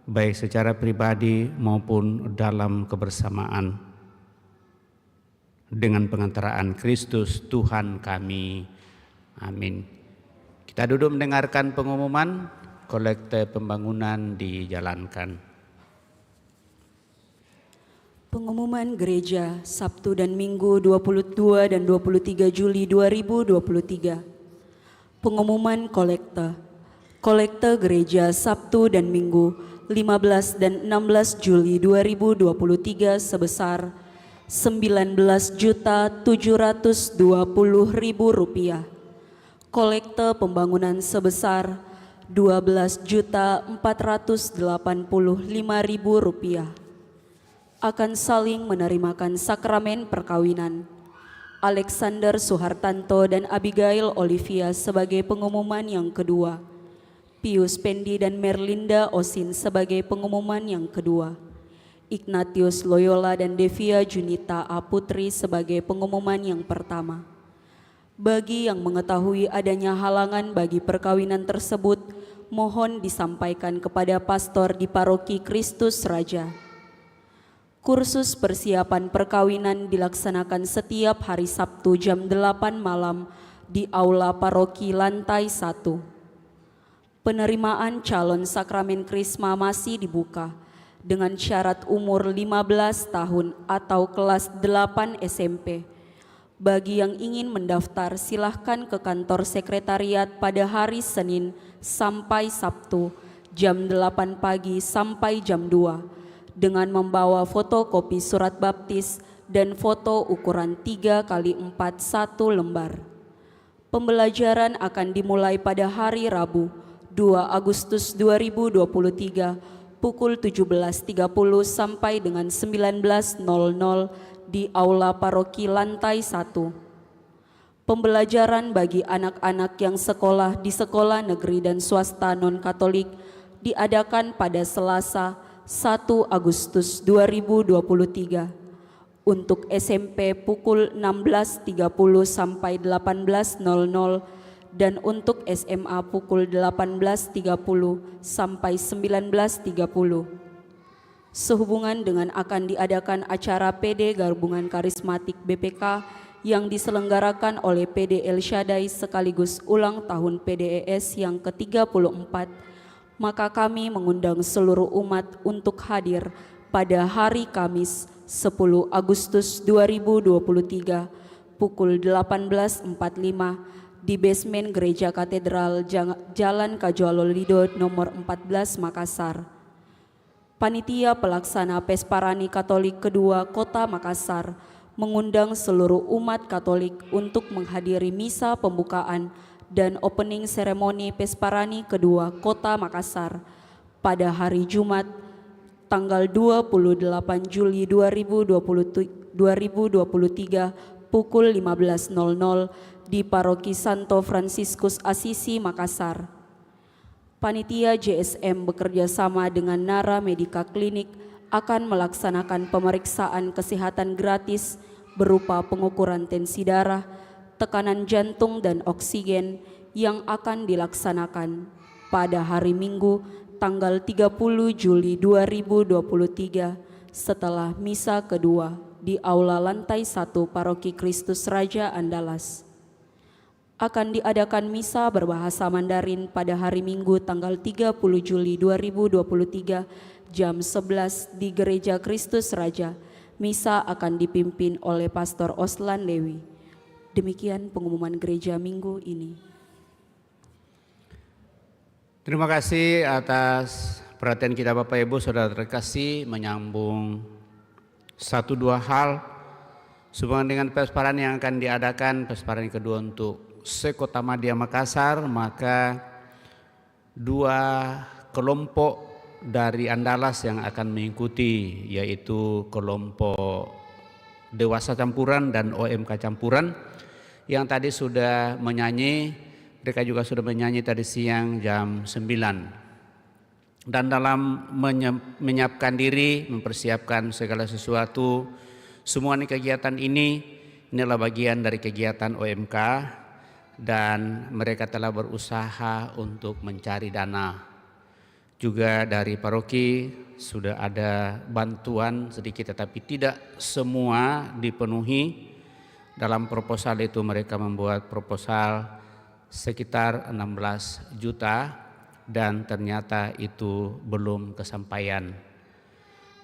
baik secara pribadi maupun dalam kebersamaan. Dengan pengantaraan Kristus Tuhan kami. Amin. Kita duduk mendengarkan pengumuman kolekte pembangunan dijalankan. Pengumuman gereja Sabtu dan Minggu 22 dan 23 Juli 2023. Pengumuman kolekte. Kolekte gereja Sabtu dan Minggu 15 dan 16 Juli 2023 sebesar Rp19.720.000. Kolekte pembangunan sebesar Rp12.485.000. Akan saling menerimakan sakramen perkawinan. Alexander Suhartanto dan Abigail Olivia sebagai pengumuman yang kedua. Pius Pendi dan Merlinda Osin sebagai pengumuman yang kedua. Ignatius Loyola dan Devia Junita A. Putri sebagai pengumuman yang pertama. Bagi yang mengetahui adanya halangan bagi perkawinan tersebut, mohon disampaikan kepada pastor di Paroki Kristus Raja. Kursus persiapan perkawinan dilaksanakan setiap hari Sabtu jam 8 malam di Aula Paroki lantai 1. Penerimaan calon sakramen Krisma masih dibuka dengan syarat umur 15 tahun atau kelas 8 SMP. Bagi yang ingin mendaftar silahkan ke kantor sekretariat pada hari Senin sampai Sabtu jam 8 pagi sampai jam 2 dengan membawa fotokopi surat baptis dan foto ukuran 3x4 1 lembar. Pembelajaran akan dimulai pada hari Rabu 2 Agustus 2023 pukul 17.30 sampai dengan 19.00 di Aula Paroki lantai 1. Pembelajaran bagi anak-anak yang sekolah di sekolah negeri dan swasta non-Katolik diadakan pada Selasa 1 Agustus 2023 untuk SMP pukul 16.30 sampai 18.00 dan untuk SMA pukul 18.30 sampai 19.30. Sehubungan dengan akan diadakan acara PD Gabungan Karismatik BPK yang diselenggarakan oleh PD El Shaddai sekaligus ulang tahun PDES yang ke-34, maka kami mengundang seluruh umat untuk hadir pada hari Kamis 10 Agustus 2023 pukul 18.45 di basement Gereja Katedral Jalan Kajualolido nomor 14 Makassar. Panitia Pelaksana Pesparani Katolik Kedua Kota Makassar mengundang seluruh umat Katolik untuk menghadiri misa pembukaan dan opening seremoni Pesparani Kedua Kota Makassar pada hari Jumat tanggal 28 Juli 2023 pukul 15.00 di Paroki Santo Fransiskus Assisi Makassar. Panitia JSM bekerja sama dengan Nara Medica Klinik akan melaksanakan pemeriksaan kesehatan gratis berupa pengukuran tensi darah, tekanan jantung dan oksigen yang akan dilaksanakan pada hari Minggu tanggal 30 Juli 2023 setelah misa kedua di Aula lantai 1 Paroki Kristus Raja Andalas. akan diadakan misa berbahasa Mandarin pada hari Minggu tanggal 30 Juli 2023 jam 11 di Gereja Kristus Raja. Misa akan dipimpin oleh Pastor Oslan Lewi. Demikian pengumuman gereja minggu ini. Terima kasih atas perhatian kita Bapak Ibu Saudara terkasih, menyambung satu dua hal sehubungan dengan pesparan yang akan diadakan, pesparan kedua untuk sekota Madya Makassar. Maka dua kelompok dari Andalas yang akan mengikuti, yaitu kelompok dewasa campuran dan OMK campuran yang tadi sudah menyanyi. Mereka juga sudah menyanyi tadi siang jam 9. Dan dalam menyiapkan diri, mempersiapkan segala sesuatu, semua kegiatan ini adalah bagian dari kegiatan OMK, dan mereka telah berusaha untuk mencari dana. Juga dari paroki sudah ada bantuan sedikit, tetapi tidak semua dipenuhi. Dalam proposal itu mereka membuat proposal sekitar 16 juta dan ternyata itu belum kesampaian.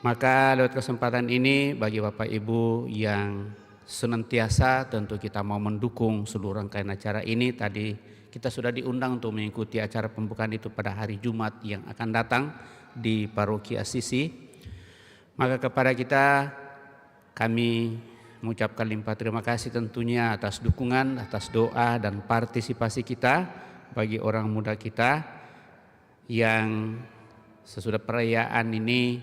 Maka lewat kesempatan ini bagi Bapak Ibu yang senantiasa tentu kita mau mendukung seluruh rangkaian acara ini. Tadi kita sudah diundang untuk mengikuti acara pembukaan itu pada hari Jumat yang akan datang di Paroki Asisi. Maka kepada kita, kami mengucapkan limpah terima kasih tentunya atas dukungan, atas doa dan partisipasi kita bagi orang muda kita yang sesudah perayaan ini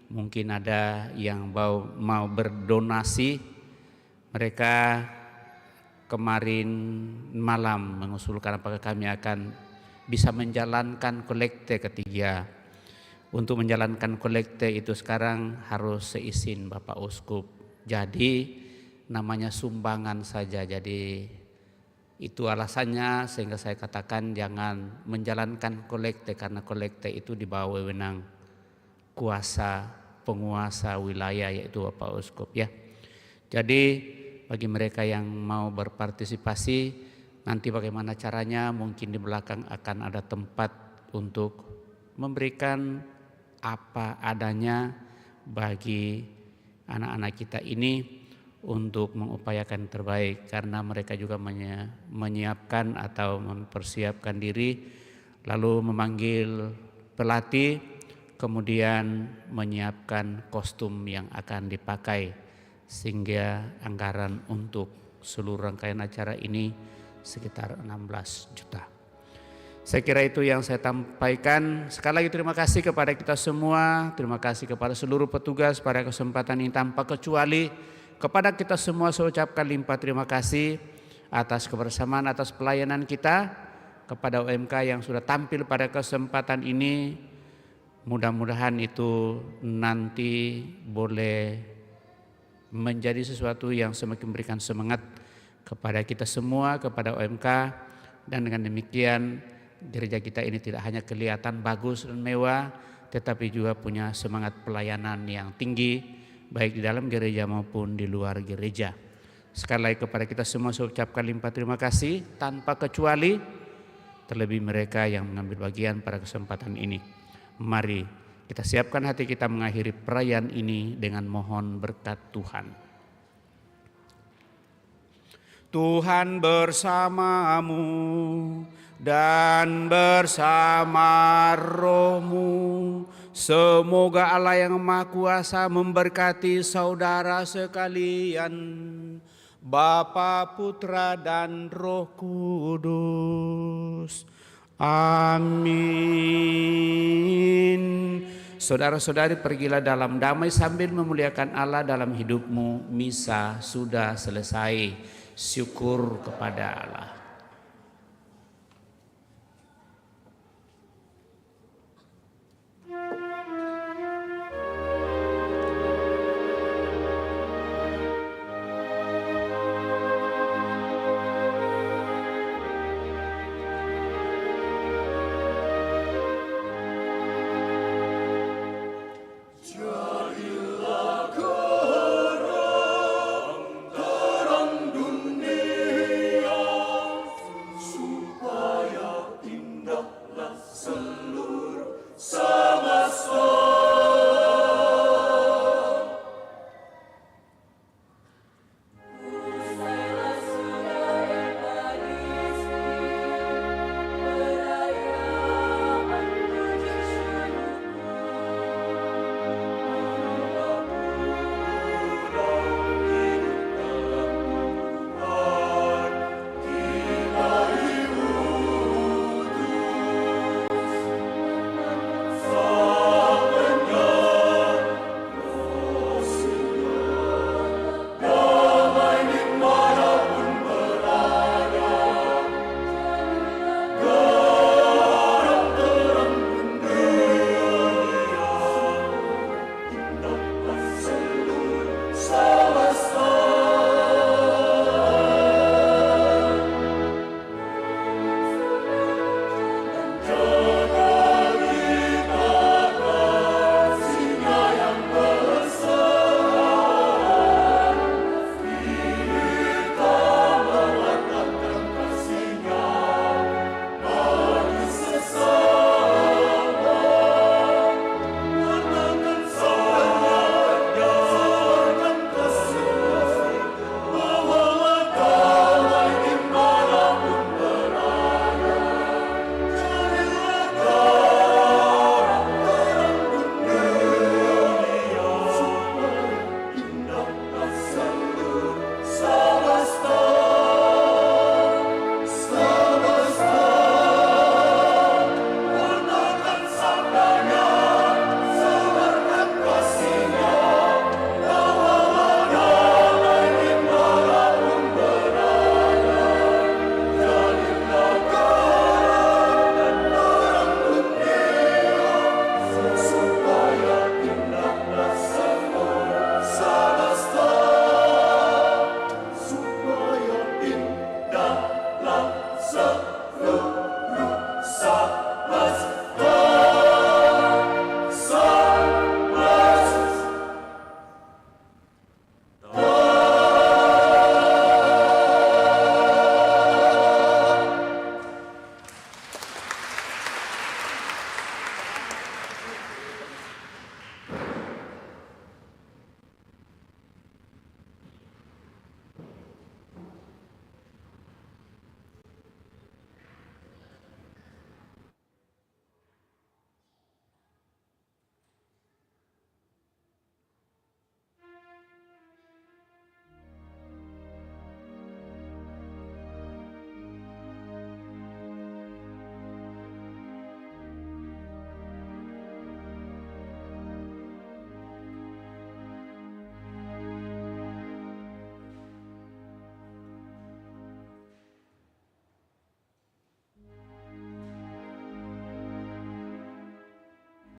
mungkin ada yang mau berdonasi. Mereka kemarin malam mengusulkan apakah kami akan bisa menjalankan kolekte ketiga. Untuk menjalankan kolekte itu sekarang harus seizin Bapak Uskup. Jadi namanya sumbangan saja. Jadi itu alasannya sehingga saya katakan jangan menjalankan kolekte, karena kolekte itu di bawah wewenang kuasa penguasa wilayah, yaitu Bapak Uskup ya. Jadi bagi mereka yang mau berpartisipasi, nanti bagaimana caranya, mungkin di belakang akan ada tempat untuk memberikan apa adanya bagi anak-anak kita ini untuk mengupayakan yang terbaik, karena mereka juga menyiapkan atau mempersiapkan diri, lalu memanggil pelatih, kemudian menyiapkan kostum yang akan dipakai, sehingga anggaran untuk seluruh rangkaian acara ini sekitar 16 juta. Saya kira itu yang saya sampaikan. Sekali lagi terima kasih kepada kita semua, terima kasih kepada seluruh petugas pada kesempatan ini tanpa kecuali. Kepada kita semua saya ucapkan limpah terima kasih atas kebersamaan, atas pelayanan kita. Kepada OMK yang sudah tampil pada kesempatan ini, mudah-mudahan itu nanti boleh menjadi sesuatu yang semakin memberikan semangat kepada kita semua, kepada OMK. Dan dengan demikian gereja kita ini tidak hanya kelihatan bagus dan mewah, tetapi juga punya semangat pelayanan yang tinggi, baik di dalam gereja maupun di luar gereja. Sekali lagi kepada kita semua saya ucapkan limpah terima kasih tanpa kecuali, terlebih mereka yang mengambil bagian pada kesempatan ini. Mari kita siapkan hati kita mengakhiri perayaan ini dengan mohon berkat Tuhan. Tuhan bersamamu dan bersama rohmu. Semoga Allah yang Maha Kuasa memberkati saudara sekalian, Bapa, Putra, dan Roh Kudus. Amin. Saudara-saudari, pergilah dalam damai sambil memuliakan Allah dalam hidupmu. Misa sudah selesai. Syukur kepada Allah. Terang dunia So